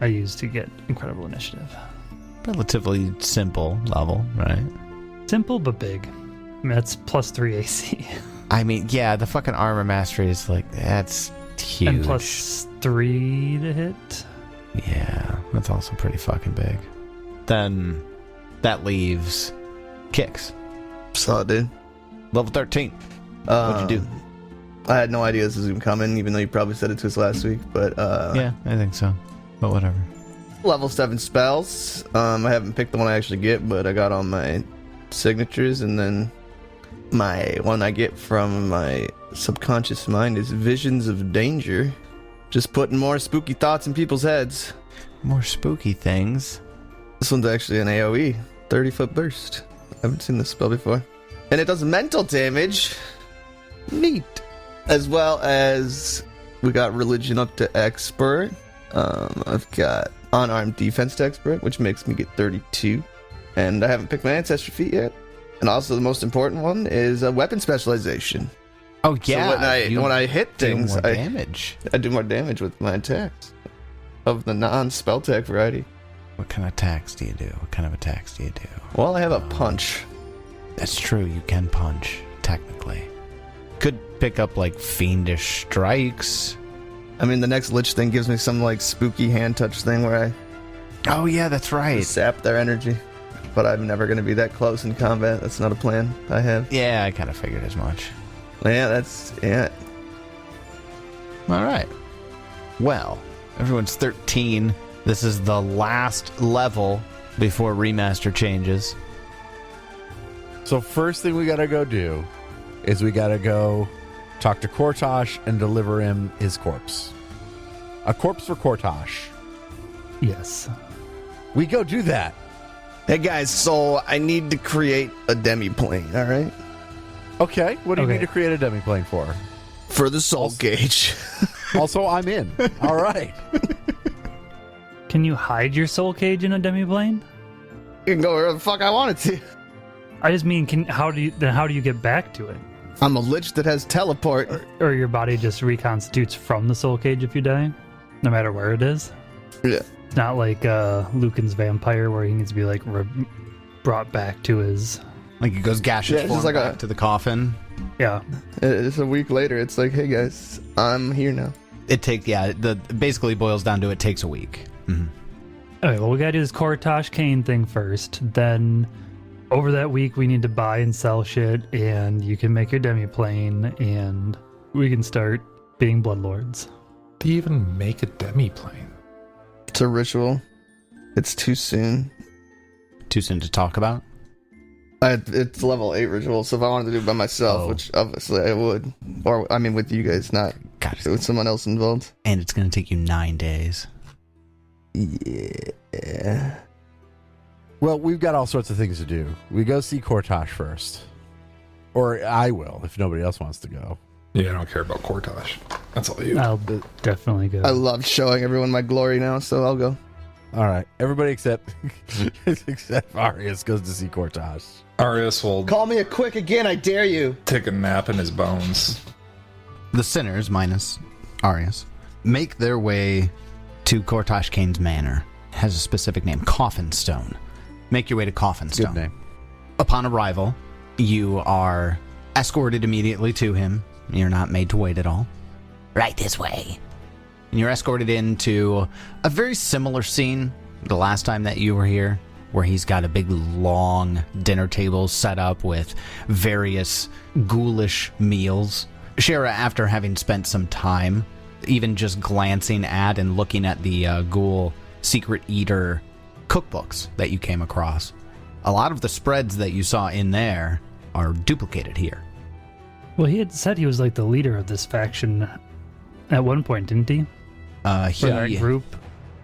I used to get incredible initiative. Relatively simple level, right? Simple but big. I mean, that's plus 3 AC. I mean, yeah, the fucking armor mastery is like, that's huge. And plus 3 to hit. Yeah, that's also pretty fucking big. Then that leaves Kicks. Solid, dude. Level 13. What'd you do? I had no idea this was even coming, even though you probably said it to us last week. But Yeah, I think so. But whatever. level 7 spells. I haven't picked the one I actually get, but I got all my signatures, and then my one I get from my subconscious mind is Visions of Danger. Just putting more spooky thoughts in people's heads. More spooky things. This one's actually an AoE, 30-foot burst. I haven't seen this spell before. And it does mental damage. Neat. As well as we got religion up to expert. I've got unarmed defense to expert, which makes me get 32. And I haven't picked my ancestry feat yet. And also the most important one is a weapon specialization. Oh, yeah. So when I hit do things, more I damage. do more damage with my attacks. Of the non-spell tech variety. What kind of attacks do you do? What kind of attacks do you do? Well, I have a punch. That's true. You can punch, technically. Could pick up, like, fiendish strikes. I mean, the next lich thing gives me some, like, spooky hand touch thing where I Oh, yeah, that's right. sap their energy. But I'm never going to be that close in combat. That's not a plan I have. Yeah, I kind of figured as much. Yeah. All right. Well, everyone's 13. This is the last level before remaster changes. So first thing we gotta go do is we gotta go talk to Kortosh and deliver him his corpse. A corpse for Kortosh. Yes. We go do that. Hey, guys, so I need to create a demi-plane, all right? Okay, what do you Okay. need to create a demiplane for? For the soul gauge. Also, I'm in. All right. Can you hide your soul cage in a demiplane? You can go wherever the fuck I wanted to. I just mean, how do you get back to it? I'm a lich that has teleport. Or your body just reconstitutes from the soul cage if you die, no matter where it is. Yeah. It's not like Lucan's vampire where he needs to be like brought back to his. Like it goes gaseous Yeah, form just like back to the coffin. Yeah. It's a week later. It's like, hey guys, I'm here now. It takes, basically boils down to it takes a week. Mm-hmm. Okay, well, we gotta do this Kortosh Kane thing first. Then, over that week, we need to buy and sell shit, and you can make your demiplane, and we can start being bloodlords. Do you even make a demi-plane? It's a ritual. It's too soon. Too soon to talk about? It's level 8 ritual, so if I wanted to do it by myself, which obviously I would, or I mean with you guys, not with someone else involved. And it's going to take you 9 days. Yeah. Well, we've got all sorts of things to do. We go see Kortosh first. Or I will, if nobody else wants to go. Yeah, I don't care about Kortosh. That's all you. I'll definitely go. I love showing everyone my glory now, so I'll go. All right. Everybody except Arius goes to see Kortosh. Arius will Call me a quick again, I dare you. take a nap in his bones. The sinners, minus Arius, make their way to Kortosh Kane's manor. It has a specific name, Coffin Stone. Make your way to Coffin Stone. Good name. Upon arrival, you are escorted immediately to him. You're not made to wait at all. Right this way. And you're escorted into a very similar scene the last time that you were here, where he's got a big, long dinner table set up with various ghoulish meals. Shara, after having spent some time, even just glancing at and looking at the ghoul secret eater cookbooks that you came across, a lot of the spreads that you saw in there are duplicated here. Well, he had said he was like the leader of this faction at one point, didn't he? Or that group?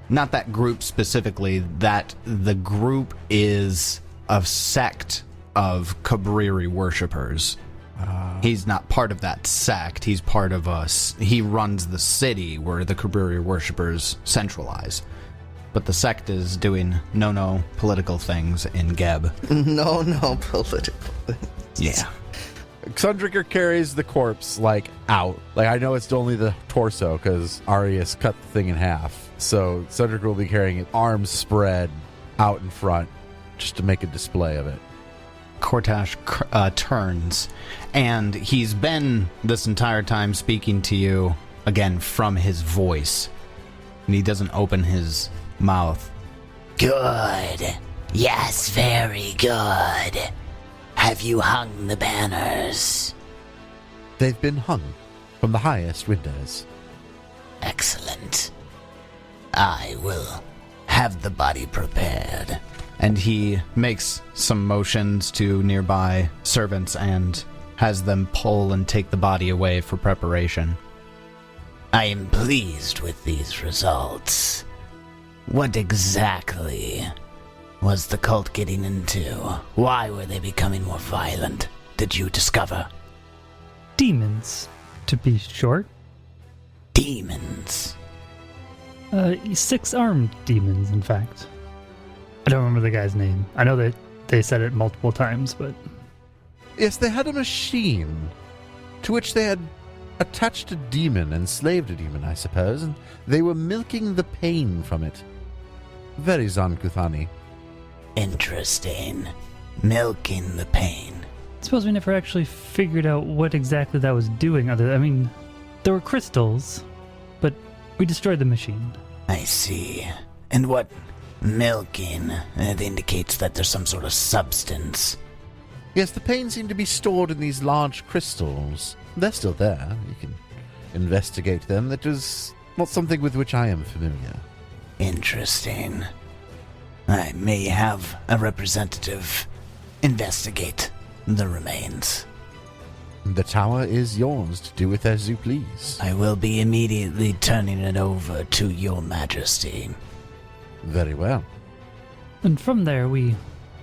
Not that group specifically, that the group is a sect of Cabriri worshippers. He's not part of that sect. He's part of us. He runs the city where the Cabriri worshippers centralize. But the sect is doing no political things in Geb. No political. Yeah. Xundricker carries the corpse, out. I know it's only the torso, because Arius cut the thing in half. So Xundricker will be carrying it, arms spread, out in front, just to make a display of it. Kortosh turns, and he's been this entire time speaking to you, again, from his voice. And he doesn't open his mouth. Good. Yes, very good. Have you hung the banners? They've been hung from the highest windows. Excellent. I will have the body prepared. And he makes some motions to nearby servants and has them pull and take the body away for preparation. I am pleased with these results. What exactly was the cult getting into? Why were they becoming more violent? Did you discover? Demons, to be short. Demons. 6 armed demons, in fact. I don't remember the guy's name. I know that they said it multiple times, but... Yes, they had a machine to which they had attached a demon, enslaved a demon, I suppose, and they were milking the pain from it. Very Zankuthani. Interesting. Milking the pain. I suppose we never actually figured out what exactly that was doing. There were crystals, but we destroyed the machine. I see. And what milking? It indicates that there's some sort of substance. Yes, the pain seemed to be stored in these large crystals. They're still there. You can investigate them. That is not something with which I am familiar. Interesting. I may have a representative investigate the remains. The tower is yours to do with as you please. I will be immediately turning it over to your majesty. Very well. And from there, we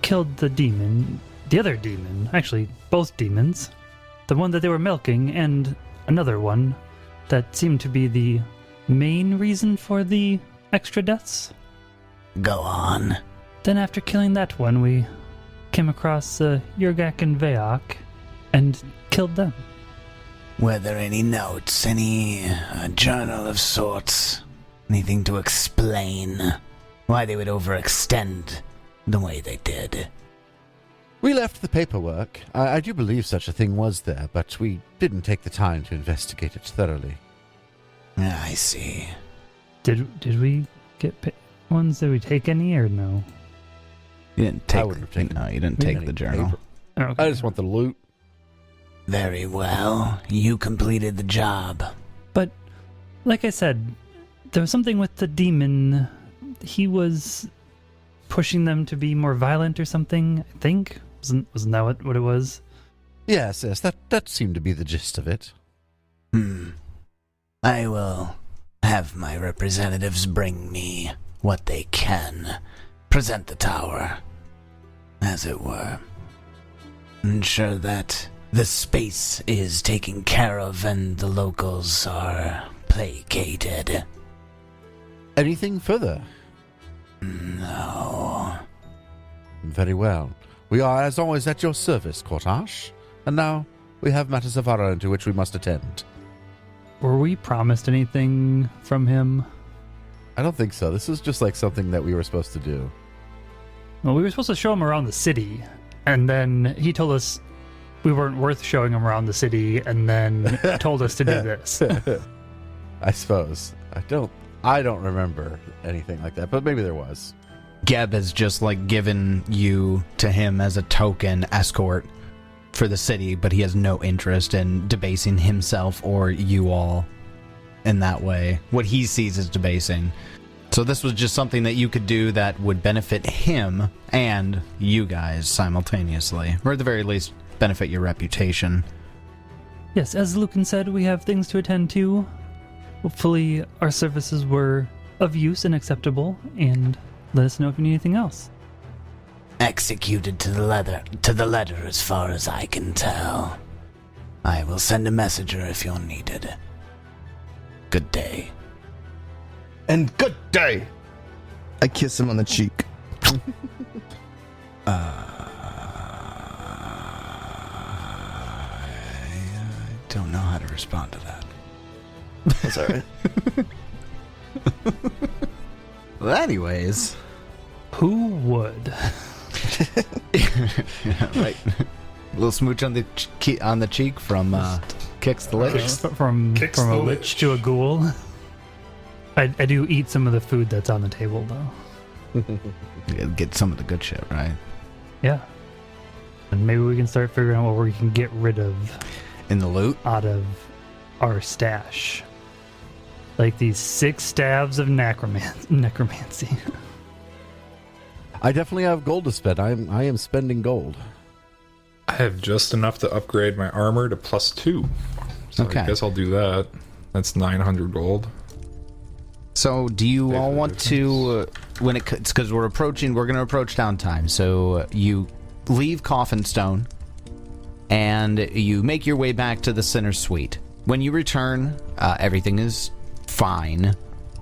killed the demon. The other demon. Actually, both demons. The one that they were milking, and another one that seemed to be the main reason for the extra deaths. Go on. Then after killing that one, we came across Yurgak and Veok, and killed them. Were there any notes, any journal of sorts, anything to explain why they would overextend the way they did? We left the paperwork. I do believe such a thing was there, but we didn't take the time to investigate it thoroughly. I see. Did we get ones? Did we take any or no? You didn't I take. wouldn't have taken No, you didn't take any the journal. paper. Oh, okay. I just want the loot. Very well. You completed the job. But, like I said, there was something with the demon. He was pushing them to be more violent or something, I think. Wasn't that what it was? Yes, that seemed to be the gist of it. I will have my representatives bring me what they can. Present the tower, as it were. Ensure that the space is taken care of and the locals are placated. Anything further? No. Very well. We are, as always, at your service, Cortage. And now we have matters of our own to which we must attend. Were we promised anything from him? I don't think so. This is just like something that we were supposed to do. Well, we were supposed to show him around the city, and then he told us we weren't worth showing him around the city, and then told us to do this. I suppose. I don't remember anything like that, but maybe there was. Geb has just like given you to him as a token escort for the city, but he has no interest in debasing himself or you all in that way. What he sees as debasing. So this was just something that you could do that would benefit him and you guys simultaneously, or at the very least benefit your reputation. Yes, as Lucan said, we have things to attend to. Hopefully our services were of use and acceptable, and let us know if you need anything else. Executed to the letter as far as I can tell. I will send a messenger if you're needed. Good day. And good day. I kiss him on the cheek. I don't know how to respond to that. That's all right. Well, anyways. Who would? Yeah, right. A little smooch on the cheek from Kicks the Lich. From Kicks a the lich lich. to a ghoul. I do eat some of the food that's on the table, though. Get some of the good shit, right? Yeah. And maybe we can start figuring out what we can get rid of In the loot? out of our stash. Like these 6 staves of necromancy. I definitely have gold to spend. I am spending gold. I have just enough to upgrade my armor to +2. So Okay. I guess I'll do that. That's 900 gold. So, do you all want to, it's because we're going to approach downtime, so you leave Coffinstone, and you make your way back to the center suite. When you return, everything is fine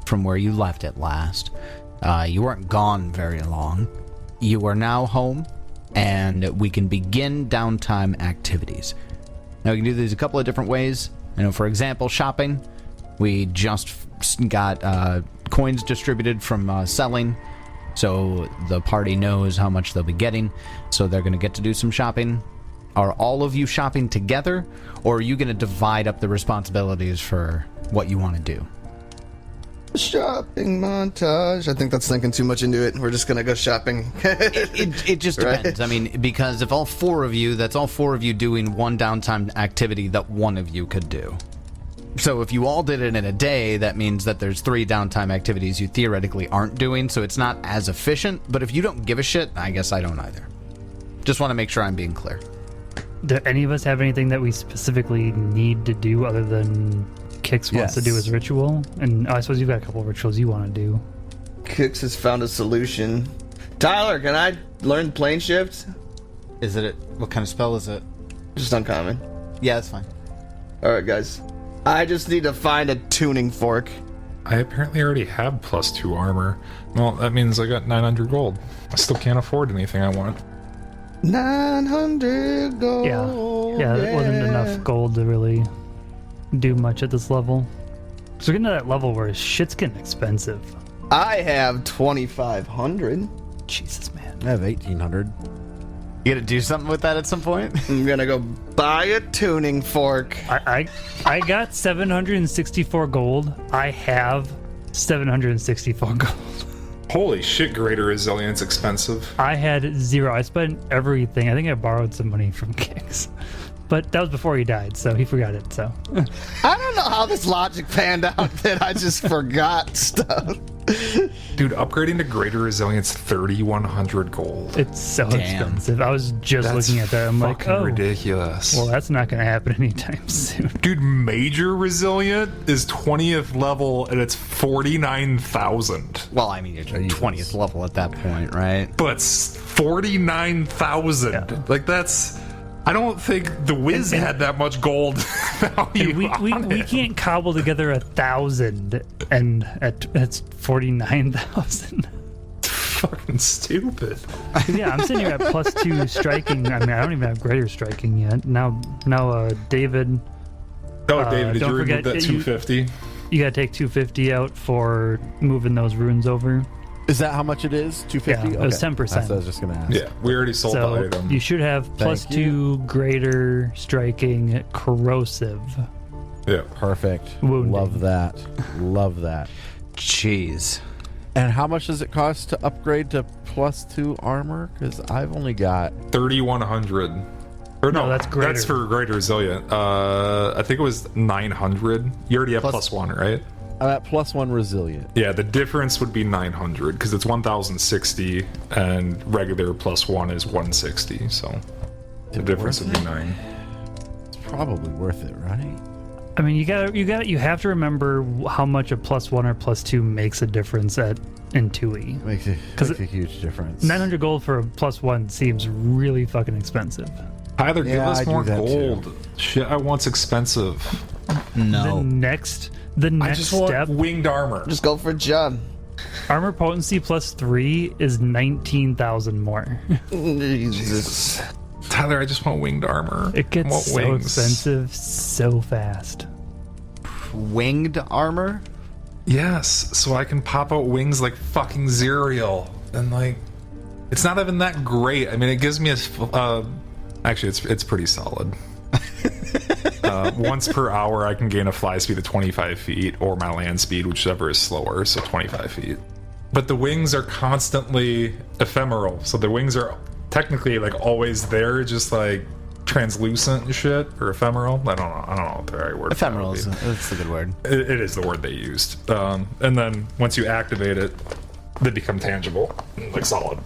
from where you left it last. You weren't gone very long. You are now home, and we can begin downtime activities. Now, we can do these a couple of different ways. For example, shopping. We just got coins distributed from selling, so the party knows how much they'll be getting, so they're going to get to do some shopping. Are all of you shopping together, or are you going to divide up the responsibilities for what you want to do? Shopping montage. I think that's thinking too much into it. We're just gonna go shopping. It just Right. depends. I mean, because if all 4 of you, that's all 4 of you doing one downtime activity that one of you could do. So if you all did it in a day, that means that there's 3 downtime activities you theoretically aren't doing, so it's not as efficient. But if you don't give a shit, I guess I don't either. Just want to make sure I'm being clear. Do any of us have anything that we specifically need to do other than Kix wants to do Yes. his ritual? And I suppose you've got a couple of rituals you want to do. Kix has found a solution. Tyler, can I learn plane shift? Is it? What kind of spell is it? Just uncommon. Yeah, that's fine. Alright, guys. I just need to find a tuning fork. I apparently already have +2 armor. Well, that means I got 900 gold. I still can't afford anything I want. 900 gold. Yeah. Yeah, that wasn't enough gold to really do much at this level. So we're getting to that level where shit's getting expensive. I have 2,500. Jesus, man. I have 1,800. You gonna do something with that at some point? I'm gonna go buy a tuning fork. I got 764 gold. I have 764 gold. Holy shit, greater resilience expensive. I had 0. I spent everything. I think I borrowed some money from Kix. But that was before he died, so he forgot it, so. I don't know how this logic panned out that I just forgot stuff. Dude, upgrading to greater resilience 3,100 gold. It's so Damn. expensive. I was just That's looking at that. I'm like, fucking oh, ridiculous. well, that's not going to happen anytime soon. Dude, major resilient is 20th level and it's 49,000. Well, I mean, you're 20th level at that point, right? But 49,000. Yeah. Like, that's. I don't think the Wiz had that much gold value. And we can't cobble together 1,000, and it's 49,000. Fucking stupid. Yeah, I'm sitting here at +2 striking. I mean, I don't even have greater striking yet. Now, David, Oh, David, did don't you remove forget that 250? you gotta take 250 out for moving those runes over. Is that how much it is? 250? Yeah, it was 10%. That's what I was just going to ask. Yeah, we already sold the So item. you should have Thank +2 greater striking corrosive. Yeah. Perfect. Wounding. Love that. Love that. Jeez. And how much does it cost to upgrade to +2 armor? Because I've only got... 3,100. Or no, No, that's greater. That's for greater resilient. I think it was 900. You already have +1, right? I'm at +1 resilient. Yeah, the difference would be 900 because it's 1,060 and regular +1 is 160. So the difference would be 9. It's probably worth it, right? I mean, you have to remember how much a +1 or +2 makes a difference in 2E. Makes a huge difference. 900 gold for a +1 seems really fucking expensive. Tyler, give Yeah, us I do more that gold. too. Shit, I want's expensive. No. The I next just want step, winged armor. Just go for John. armor potency +3 is 19,000 more. Jesus. Tyler, I just want winged armor. It I gets want so expensive so fast. Winged armor? Yes, so I can pop out wings like fucking Zerial. And like, it's not even that great. I mean, it gives me a. Actually, it's pretty solid. Once per hour, I can gain a fly speed of 25 feet or my land speed, whichever is slower, so 25 feet. But the wings are constantly ephemeral, so the wings are technically like always there, just like translucent and shit, or ephemeral. I don't know what the right word. for that would Ephemeral be. that's a good word. It is the word they used. And then once you activate it, they become tangible, like solid.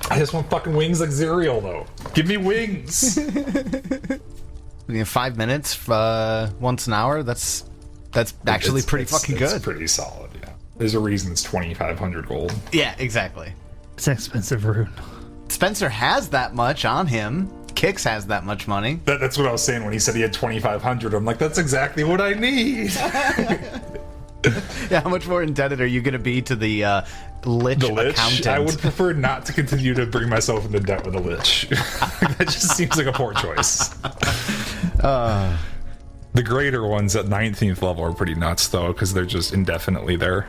I just want fucking wings like Zerial, though. Give me wings. 5 minutes, once an hour. That's actually It's- pretty it's- fucking It's good. pretty solid, yeah. There's a reason it's 2,500 gold. Yeah, exactly. It's an expensive rune. Spencer has that much on him. Kix has that much money. That's what I was saying when he said he had 2,500. I'm like, that's exactly what I need. Yeah, how much more indebted are you going to be to the Lich The Lich? accountant? I would prefer not to continue to bring myself into debt with a Lich. That just seems like a poor choice. The greater ones at 19th level are pretty nuts, though, because they're just indefinitely there.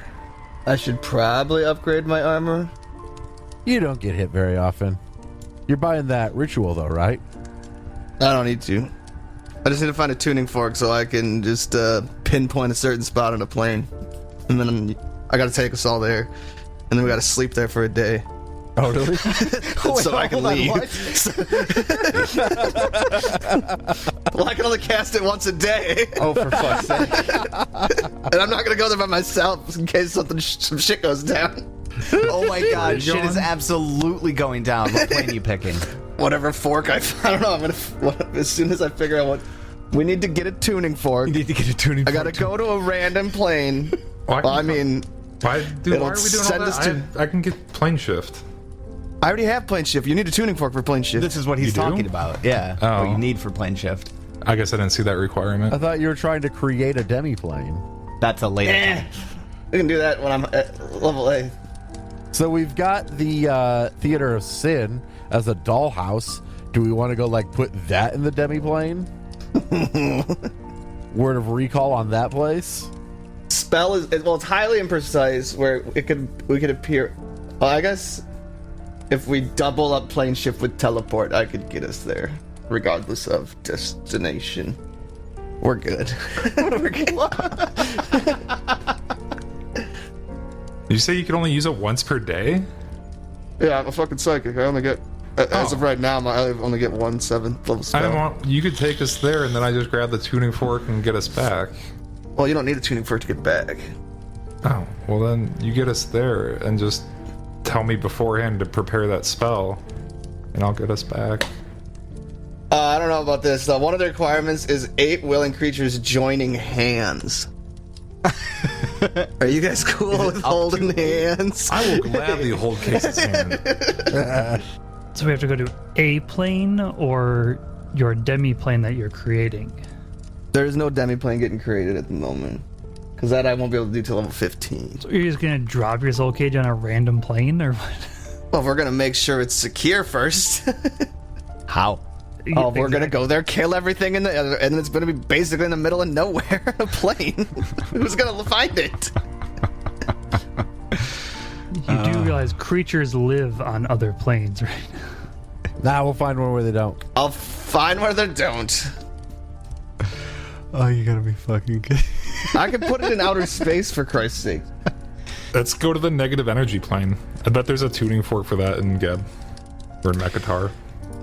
I should probably upgrade my armor. You don't get hit very often. You're buying that ritual, though, right? I don't need to. I just need to find a tuning fork so I can just pinpoint a certain spot on a plane. And then I gotta take us all there. And then we gotta sleep there for a day. Oh, really? So I can leave. Well, I can only cast it once a day. Oh, for fuck's sake. And I'm not gonna go there by myself in case some shit goes down. Oh my god, shit is absolutely going down. What plane are you picking? Whatever fork I don't know. I'm gonna as soon as I figure out what we need to get a tuning fork. You need to get a tuning I gotta go to a random plane. Why- Well, I mean, Why are we doing all send us that? I can get plane shift. I already have plane shift. You need a tuning fork for plane shift. This is what he's You do? talking about. Yeah. Oh. What you need for plane shift. I guess I didn't see that requirement. I thought you were trying to create a demi-plane. That's a later time. We can do that when I'm at level A. So we've got the Theater of Sin as a dollhouse. Do we want to go like put that in the demi-plane? Word of recall on that place? Spell is well, it's highly imprecise where we could appear. Well, I guess if we double up plane shift with teleport, I could get us there, regardless of destination. We're good. We're good. Did you say you could only use it once per day? Yeah, I'm a fucking psychic. I only get, as of right now, I only get 1 7th level spell. You could take us there, and then I just grab the tuning fork and get us back. Well, you don't need a tuning fork to get back. Oh, well then you get us there and just tell me beforehand to prepare that spell, and I'll get us back. I don't know about this though. One of the requirements is 8 willing creatures joining hands. Are you guys cool with holding hands? I will gladly hold Case's hand. So we have to go to a plane or your demi-plane that you're creating? There's no demi-plane getting created at the moment. Because that I won't be able to do till level 15. So you're just going to drop your soul cage on a random plane or what? Well, we're going to make sure it's secure first. How? Oh, we're going to go there, kill everything, and then it's going to be basically in the middle of nowhere on a plane. Who's going to find it? You do realize creatures live on other planes, right? Nah, we'll find one where they don't. I'll find where they don't. Oh, you gotta be fucking good. I can put it in outer space, for Christ's sake. Let's go to the negative energy plane. I bet there's a tuning fork for that in Geb. Or in Mekatar.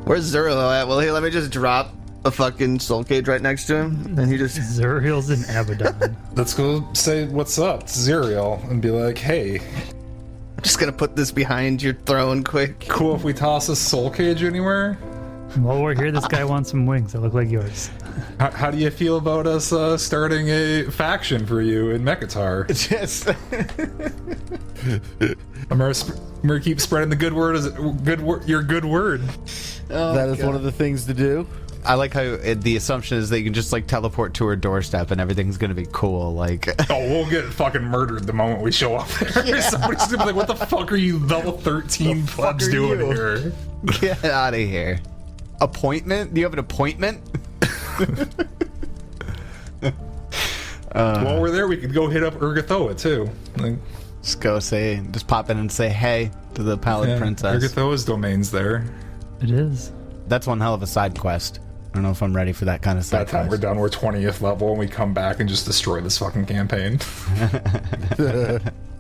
Where's Zerlo at? Well, hey, let me just drop a fucking soul cage right next to him, and he just... Zuriel's in Abaddon. Let's go say what's up to Zerial and be like, hey, I'm just gonna put this behind your throne quick. cool if we toss a soul cage anywhere? While we're here, this guy wants some wings that look like yours. How do you feel about us starting a faction for you in Mekatar? Just I'm gonna keep spreading the good word as your good word. That is one of the things to do. I like how the assumption is that you can just like teleport to her doorstep and everything's gonna be cool. Like, Oh, we'll get fucking murdered the moment we show up there. Somebody's gonna be like, what the fuck are you level 13 plebs are doing you? here? get out of here. Appointment? Do you have an appointment? While we're there, we could go hit up Urgathoa too. Like, Just pop in and say hey to the Pallid Princess. Urgathoa's domain's there. It is. That's one hell of a side quest. I don't know if I'm ready for that kind of By side the time we're quest. done, we're 20th level, and we come back and just destroy this fucking campaign.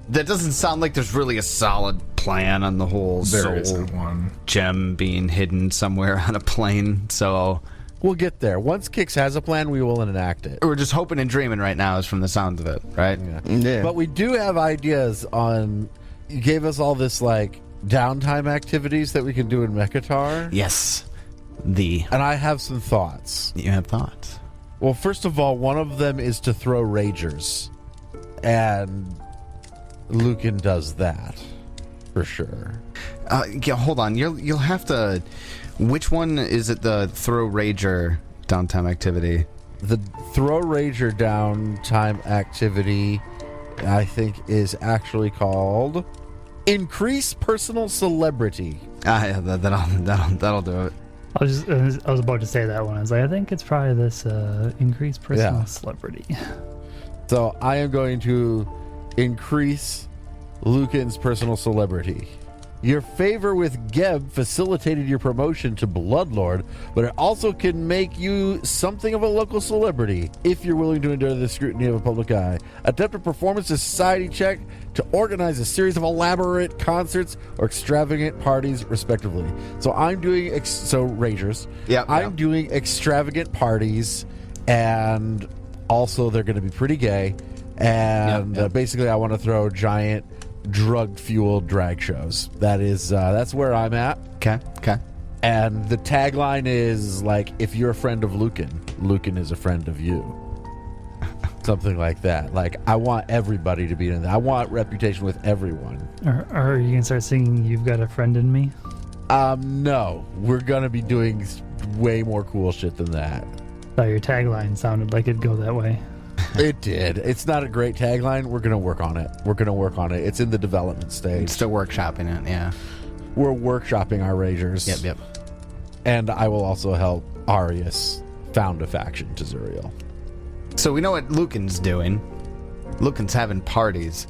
That doesn't sound like there's really a solid plan on the whole There soul isn't one. gem being hidden somewhere on a plane. So We'll get there. Once Kix has a plan, we will enact it. we're just hoping and dreaming right now, is from the sound of it, right? Yeah. But we do have ideas on... You gave us all this, like, downtime activities that we can do in Mekatar. Yes. And I have some thoughts. You have thoughts. Well, first of all, one of them is to throw Ragers. And Lucan does that. For sure. Yeah, hold on. You'll have to... Which one is it, the throw rager downtime activity? The throw Rager downtime activity, I think, is actually called Increase Personal Celebrity. Yeah, that'll do it. I was about to say that one. I was like, I think it's probably this increased personal Yeah. celebrity. So I am going to increase Lucan's personal celebrity. Your favor with Geb facilitated your promotion to Bloodlord, but it also can make you something of a local celebrity if you're willing to endure the scrutiny of a public eye. Attempt to perform a society check to organize a series of elaborate concerts or extravagant parties, respectively. So I'm doing Ragers. I'm doing extravagant parties, and also they're going to be pretty gay. And basically, I want to throw giant drug-fueled drag shows. That's where I'm at. Okay. And the tagline is like, if you're a friend of Lucan, Lucan is a friend of you. Something like that. Like, I want everybody to be in that. I want reputation with everyone. Are you gonna start singing "You've Got a Friend in Me"? No, we're gonna be doing way more cool shit than that. Thought your tagline sounded like it'd go that way. It did. It's not a great tagline. We're gonna work on it. It's in the development stage. Still workshopping it, yeah. We're workshopping our Ragers. Yep. And I will also help Arius found a faction to Zuriel. So we know what Lucan's doing. Lucan's having parties.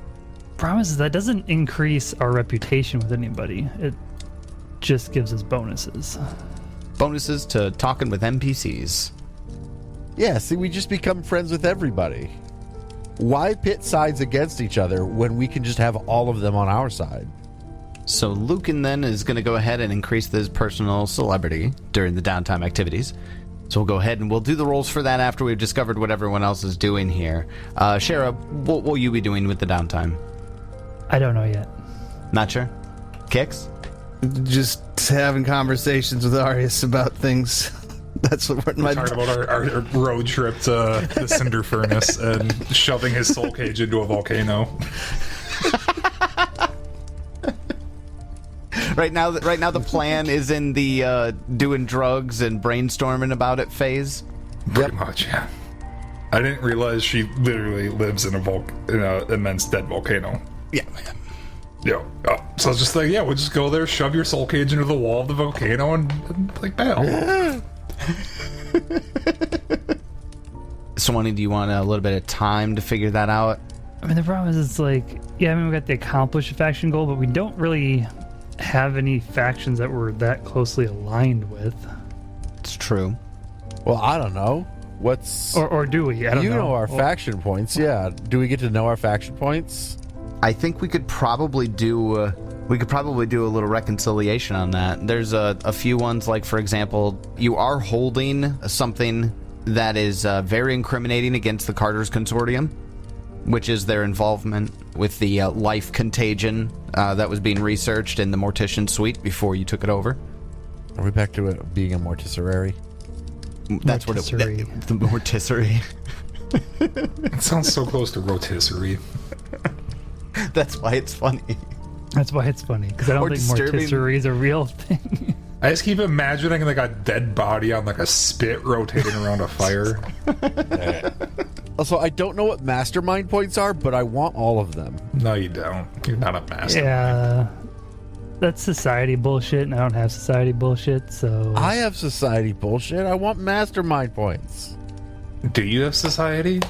Promise is that doesn't increase our reputation with anybody. It just gives us bonuses. Bonuses to talking with NPCs. Yeah, see, we just become friends with everybody. Why pit sides against each other when we can just have all of them on our side? So Lucan then is going to go ahead and increase his personal celebrity during the downtime activities. So we'll go ahead and we'll do the rolls for that after we've discovered what everyone else is doing here. Shara, what will you be doing with the downtime? I don't know yet. Not sure? Kix? Just having conversations with Arius about things. That's what we're Talking about our road trip to the Cinder Furnace and shoving his soul cage into a volcano. Right now the plan is in the doing drugs and brainstorming about it phase. Pretty much, yeah. I didn't realize she literally lives in a immense dead volcano. Yeah. Yeah. Oh, so I was just like, yeah, we'll just go there, shove your soul cage into the wall of the volcano, and like, bail. Swanee, do you want a little bit of time to figure that out? I mean, the problem is, it's like, yeah, I mean, we got the accomplished faction goal, but we don't really have any factions that we're that closely aligned with. It's true. Well, I don't know. What's... Or do we? I don't know. You know our faction points, yeah. Do we get to know our faction points? I think we could probably do a little reconciliation on that. There's a few ones, like, for example, you are holding something that is very incriminating against the Carter's Consortium, which is their involvement with the life contagion that was being researched in the Mortician Suite before you took it over. Are we back to it being a morticiary? That's what it was. The Mortisserie. It sounds so close to rotisserie. That's why it's funny. That's why it's funny, because I don't think mortisserie is a real thing. I just keep imagining like a dead body on like a spit rotating around a fire. Also, I don't know what mastermind points are, but I want all of them. No, you don't. You're not a master. Yeah. That's society bullshit, and I don't have society bullshit, so... I have society bullshit. I want mastermind points. Do you have society?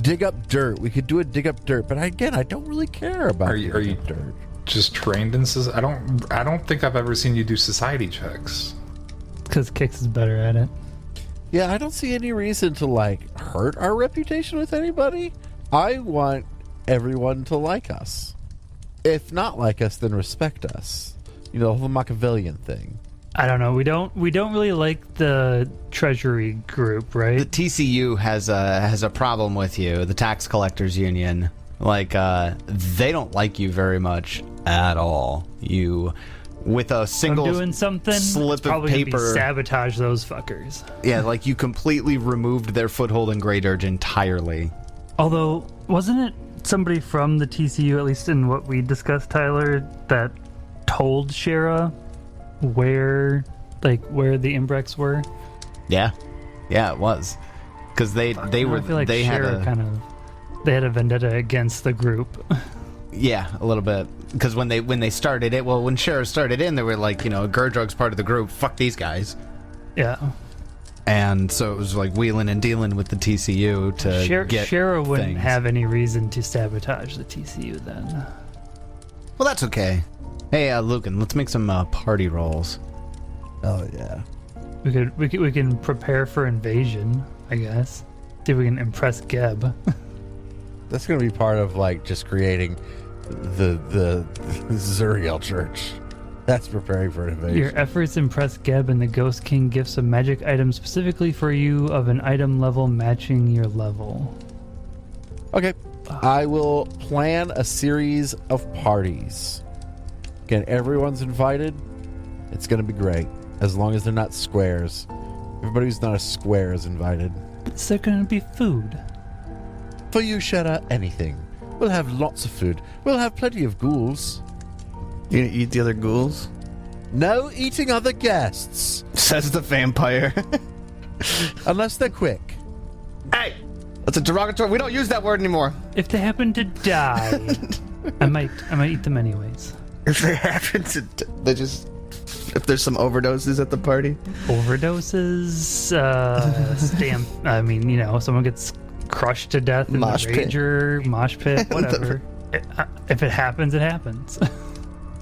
Dig up dirt. We could do a dig up dirt, but again, I don't really care about Are you dirt. Just trained in society? I don't think I've ever seen you do society checks. Because Kix is better at it. Yeah, I don't see any reason to, like, hurt our reputation with anybody. I want everyone to like us. If not like us, then respect us. You know, the whole Machiavellian thing. I don't know. We don't really like the Treasury group, right? The TCU has a problem with you, the Tax Collectors Union. Like, they don't like you very much at all. You, with a single doing something, slip it's of probably gonna paper, be sabotage those fuckers. Yeah, like you completely removed their foothold in Great Urge entirely. Although, wasn't it somebody from the TCU, at least in what we discussed, Tyler, that told Shara where the Imbrex were? Yeah, it was because they were. I feel like they Shara had a vendetta against the group. Yeah, a little bit. Because when they started it, when Shara started in, they were like, Gurdrug's part of the group. Fuck these guys. Yeah. And so it was like wheeling and dealing with the TCU to get Shara wouldn't things. have any reason to sabotage the TCU then. Well, that's okay. Hey, Lucan, let's make some party rolls. Oh, yeah. We can prepare for invasion, I guess. See if we can impress Geb. That's going to be part of, like, just creating the Zuriel Church. That's preparing for an invasion. Your efforts impress Geb, and the Ghost King gifts a magic item specifically for you of an item level matching your level. Okay. I will plan a series of parties. Again, everyone's invited. It's going to be great. As long as they're not squares. Everybody who's not a square is invited. Is there going to be food? For you, Shara, anything. We'll have lots of food. We'll have plenty of ghouls. You gonna eat the other ghouls? No eating other guests. Says the vampire. Unless they're quick. Hey! That's a derogatory. We don't use that word anymore. If they happen to die, I might eat them anyways. If they happen to... They just If there's some overdoses at the party. Overdoses, stamp. I mean, someone gets crushed to death in Mosh the pit. Rager, mosh pit, whatever. If it happens, it happens.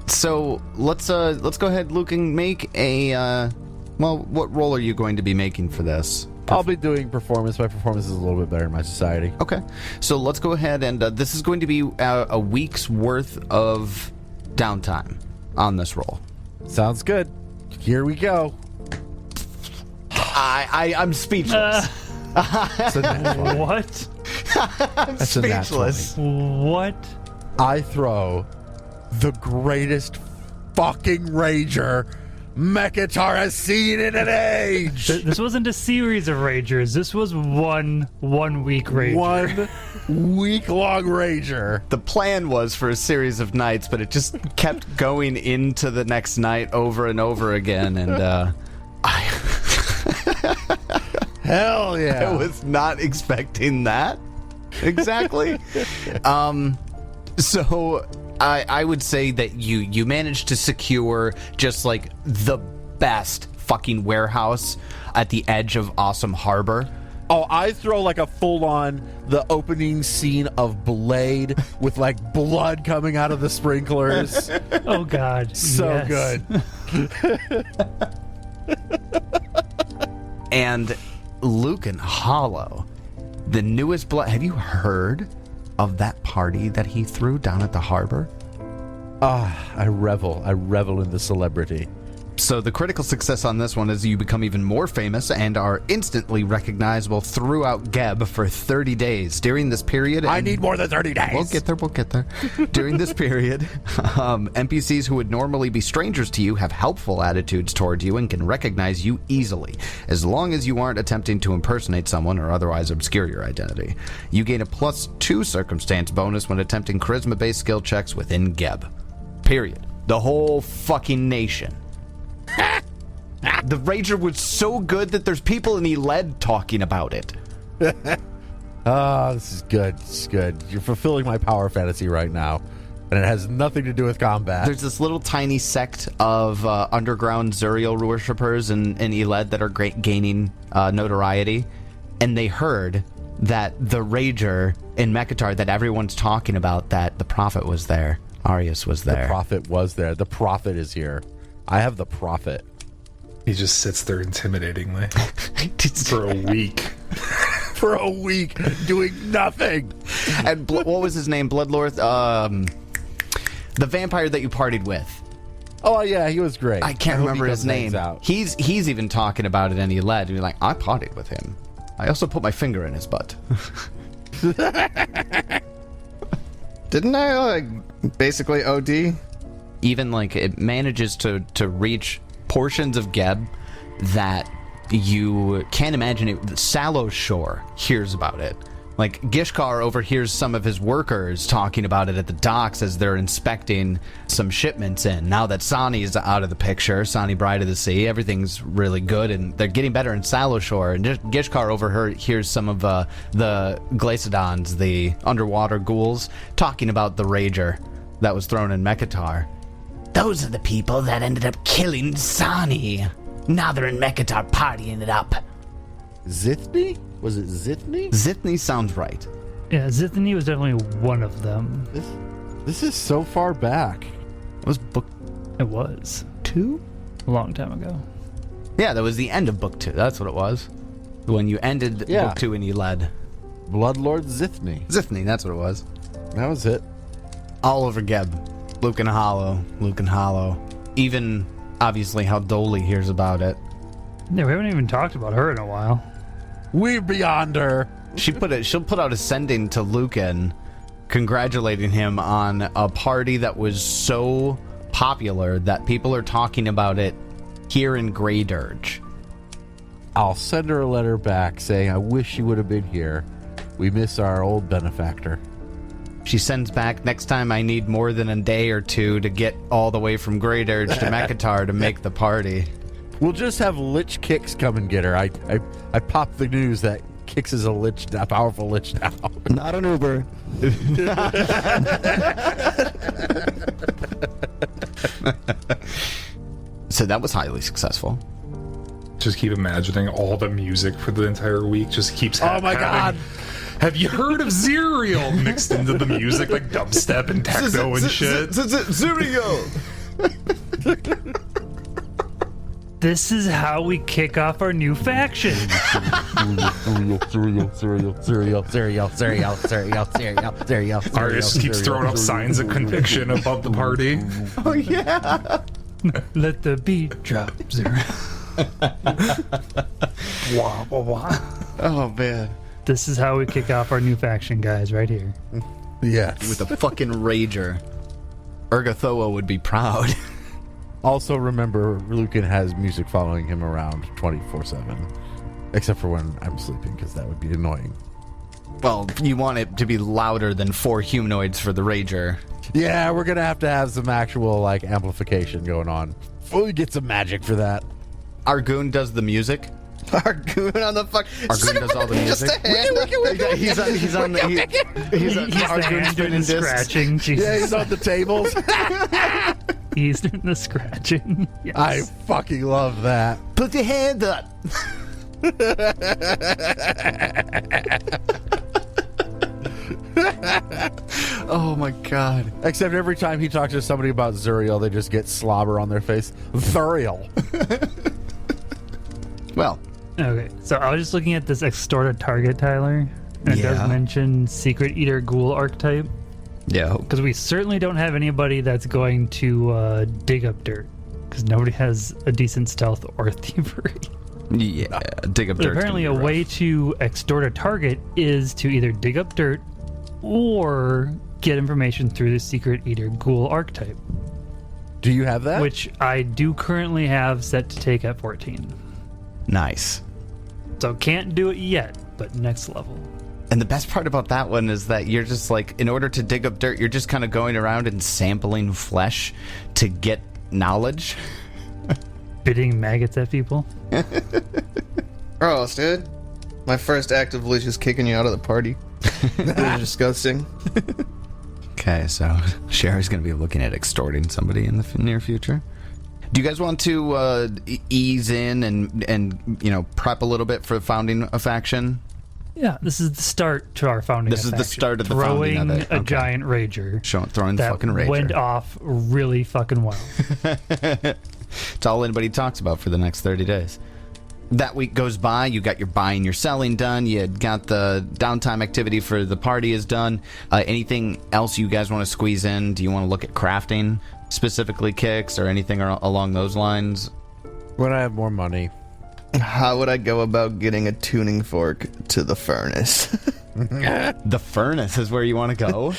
So let's go ahead, Luke, and make a what role are you going to be making for this? I'll be doing performance. My performance is a little bit better in my society. Okay, so let's go ahead and this is going to be a week's worth of downtime on this roll. Sounds good. Here we go. I'm speechless. That's a nat 20. What? I'm That's a nat speechless. What? I throw the greatest fucking rager Mekatar has seen in an age. This wasn't a series of Ragers. This was one week Rager. 1 week long rager. The plan was for a series of nights, but it just kept going into the next night over and over again, and Hell yeah. I was not expecting that. Exactly. So I would say that you managed to secure just like the best fucking warehouse at the edge of Awesome Harbor. Oh, I throw like a full-on the opening scene of Blade with like blood coming out of the sprinklers. Oh God. So yes. good. And Luke and Hollow, the newest blood. Have you heard of that party that he threw down at the harbor? I revel in the celebrity. So the critical success on this one is you become even more famous and are instantly recognizable throughout Geb for 30 days. During this period... I need more than 30 days. We'll get there. During this period, NPCs who would normally be strangers to you have helpful attitudes toward you and can recognize you easily, as long as you aren't attempting to impersonate someone or otherwise obscure your identity. You gain a +2 circumstance bonus when attempting charisma-based skill checks within Geb. Period. The whole fucking nation. The Rager was so good that there's people in ELED talking about it. This is good. This is good. You're fulfilling my power fantasy right now. And it has nothing to do with combat. There's this little tiny sect of underground Zuriel worshippers in ELED that are gaining notoriety. And they heard that the Rager in Mekatar that everyone's talking about, that the Prophet was there. Arius was there. The Prophet was there. The Prophet is here. I have the Prophet. He just sits there intimidatingly for a week. For a week, doing nothing. And what was his name? Bloodlord? The vampire that you partied with. Oh, yeah, he was great. I can't hope remember he his comes name. out. He's even talking about it in ELED. And you're like, I partied with him. I also put my finger in his butt. Didn't I like basically OD? Even like it manages to reach portions of Geb that you can't imagine it. Sallow Shore hears about it. Like Gishkar overhears some of his workers talking about it at the docks as they're inspecting some shipments in. Now that Sani's out of the picture, Sani Bride of the Sea, everything's really good and they're getting better in Sallow Shore. And Gishkar overhears some of the Glaceodons, the underwater ghouls, talking about the Rager that was thrown in Mekatar. Those are the people that ended up killing Sani. Now they're in Mekatar partying it up. Zithny? Was it Zithny? Zithny sounds right. Yeah, Zithany was definitely one of them. This is so far back. It was book It was 2? a long time ago. Yeah, that was the end of book 2. That's what it was. When you ended Yeah. book 2 and you led. Bloodlord Zithny. Zithny, that's what it was. That was it. All over Geb. Luke and Hollow. Even, obviously, how Dolly hears about it. Yeah, we haven't even talked about her in a while. We're beyond her. She'll put out a sending to Lucan, congratulating him on a party that was so popular that people are talking about it here in Grey Dirge. I'll send her a letter back saying I wish you would have been here. We miss our old benefactor. She sends back, next time I need more than a day or two to get all the way from Grey Dirge to Mekatar to make the party. We'll just have Lich Kix come and get her. I popped the news that Kix is a powerful Lich now. Not an Uber. So that was highly successful. Just keep imagining all the music for the entire week just keeps Oh my God. Have you heard of Zerial mixed into the music like dubstep and techno and shit? Zurigo! This is how we kick off our new faction. Artist keeps throwing up signs of conviction above the party. Oh, yeah! Let the beat drop. Zero. Wah, wah, wah. Oh, man. This is how we kick off our new faction, guys, right here. Yes. With a fucking rager. Urgathoa would be proud. Also, remember, Lucan has music following him around 24/7. Except for when I'm sleeping, because that would be annoying. Well, you want it to be louder than 4 humanoids for the rager. Yeah, we're going to have some actual, like, amplification going on. We get some magic for that. Argoon does the music. Argoon on the fuck. Argoon does all the Just music. a hand. He's on the He's the hand doing the scratching. Jesus. Yeah, he's on the tables. He's doing the scratching. Yes. I fucking love that. Put your hand up. Oh my god. Except every time he talks to somebody about Zuriel, they just get slobber on their face. Zuriel. Well, Okay, so I was just looking at this extorted target, Tyler. And it Yeah. does mention Secret Eater Ghoul archetype. yeah. Because we certainly don't have anybody that's going to dig up dirt. Because nobody has a decent stealth or thievery. Yeah, dig up But dirt. apparently, a way to extort a target is to either dig up dirt or get information through the Secret Eater Ghoul archetype, Do you have that? which I do currently have set to take at 14. Nice. So can't do it yet, but next level. And the best part about that one is that you're just like, in order to dig up dirt, you're just kind of going around and sampling flesh to get knowledge. Bidding maggots at people. Gross, dude. My first act of Lich is kicking you out of the party. It's disgusting. Okay, so Sherry's going to be looking at extorting somebody in the near future. Do you guys want to ease in and you know, prep a little bit for founding a faction? Yeah, this is the start to our founding. This is the start of the founding of it. A Okay. giant rager Throwing the that fucking rager. went off really fucking well. It's all anybody talks about for the next 30 days. That week goes by, you got your buying, your selling done, you got the downtime activity for the party is done. Anything else you guys want to squeeze in? Do you want to look at crafting, specifically kicks or anything along those lines? When I have more money. How would I go about getting a tuning fork to the furnace? The furnace is where you want to go?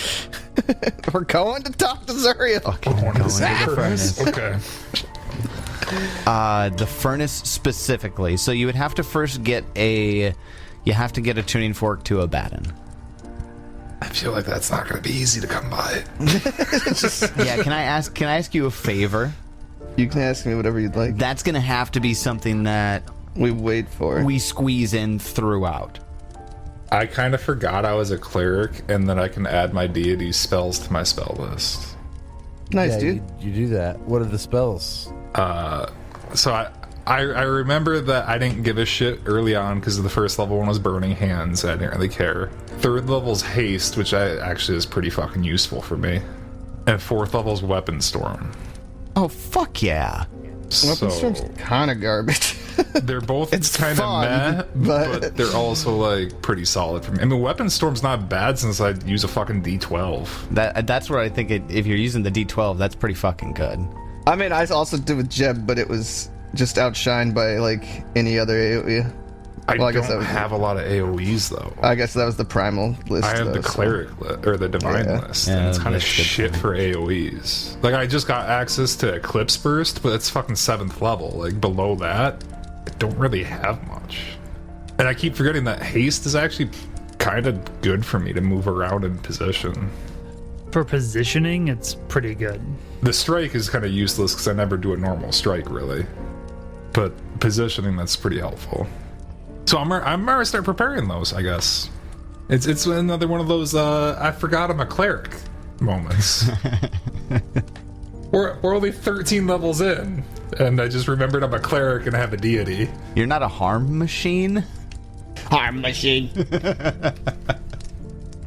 We're going to talk to Zuriel. Okay, go into the furnace. Okay. The furnace specifically. So you would have to first get a tuning fork to a batten. I feel like that's not going to be easy to come by. Yeah, can I ask you a favor? You can ask me whatever you'd like. That's gonna have to be something that We wait for. we squeeze in throughout. I kind of forgot I was a cleric and that I can add my deity spells to my spell list. Nice, Yeah, dude. you do that. What are the spells? So I remember that I didn't give a shit early on because the first level one was Burning Hands. I didn't really care. Third level's Haste, which actually is pretty fucking useful for me. And fourth level's Weapon Storm. Oh fuck yeah! Weapon So Storm's kind of garbage. they're both It's kind of fun, meh, but- but they're also like pretty solid for me. I mean, Weapon Storm's not bad since I use a fucking D12. That's where I think if you're using the D12, that's pretty fucking good. I mean, I also did with Jeb, but it was just outshined by, like, any other AoE. I Well, I guess that don't was- have a lot of AoEs though. I guess that was the primal list. I have though, the so- cleric or the divine Yeah. list, Yeah, and it's kind of that's good shit for AoEs. Like I just got access to Eclipse Burst, but it's fucking 7th level. Like below that, I don't really have much. And I keep forgetting that haste is actually kind of good for me to move around in position. For positioning, it's pretty good. The strike is kind of useless because I never do a normal strike really, but positioning that's pretty helpful. So I'm gonna start preparing those, I guess. It's another one of those I forgot I'm a cleric moments. We're only 13 levels in. And I just remembered I'm a cleric and I have a deity. You're not a harm machine. Harm machine.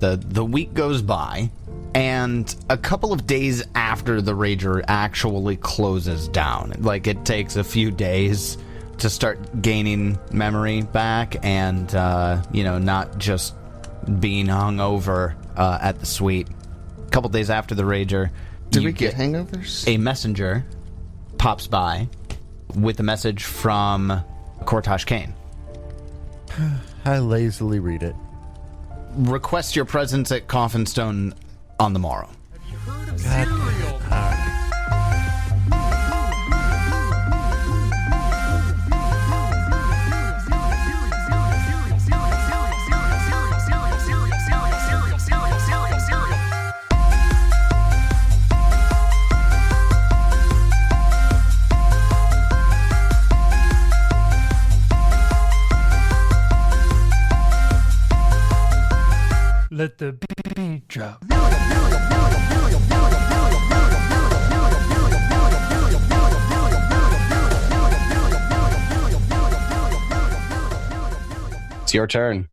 The week goes by, and a couple of days after the Rager actually closes down, like it takes a few days to start gaining memory back and, not just being hungover at the suite. A couple days after the Rager, Did you we get hangovers? a messenger pops by with a message from Cortosh Kane. I lazily read it. Request your presence at Coffinstone on the morrow. Let the beat drop. It's your turn.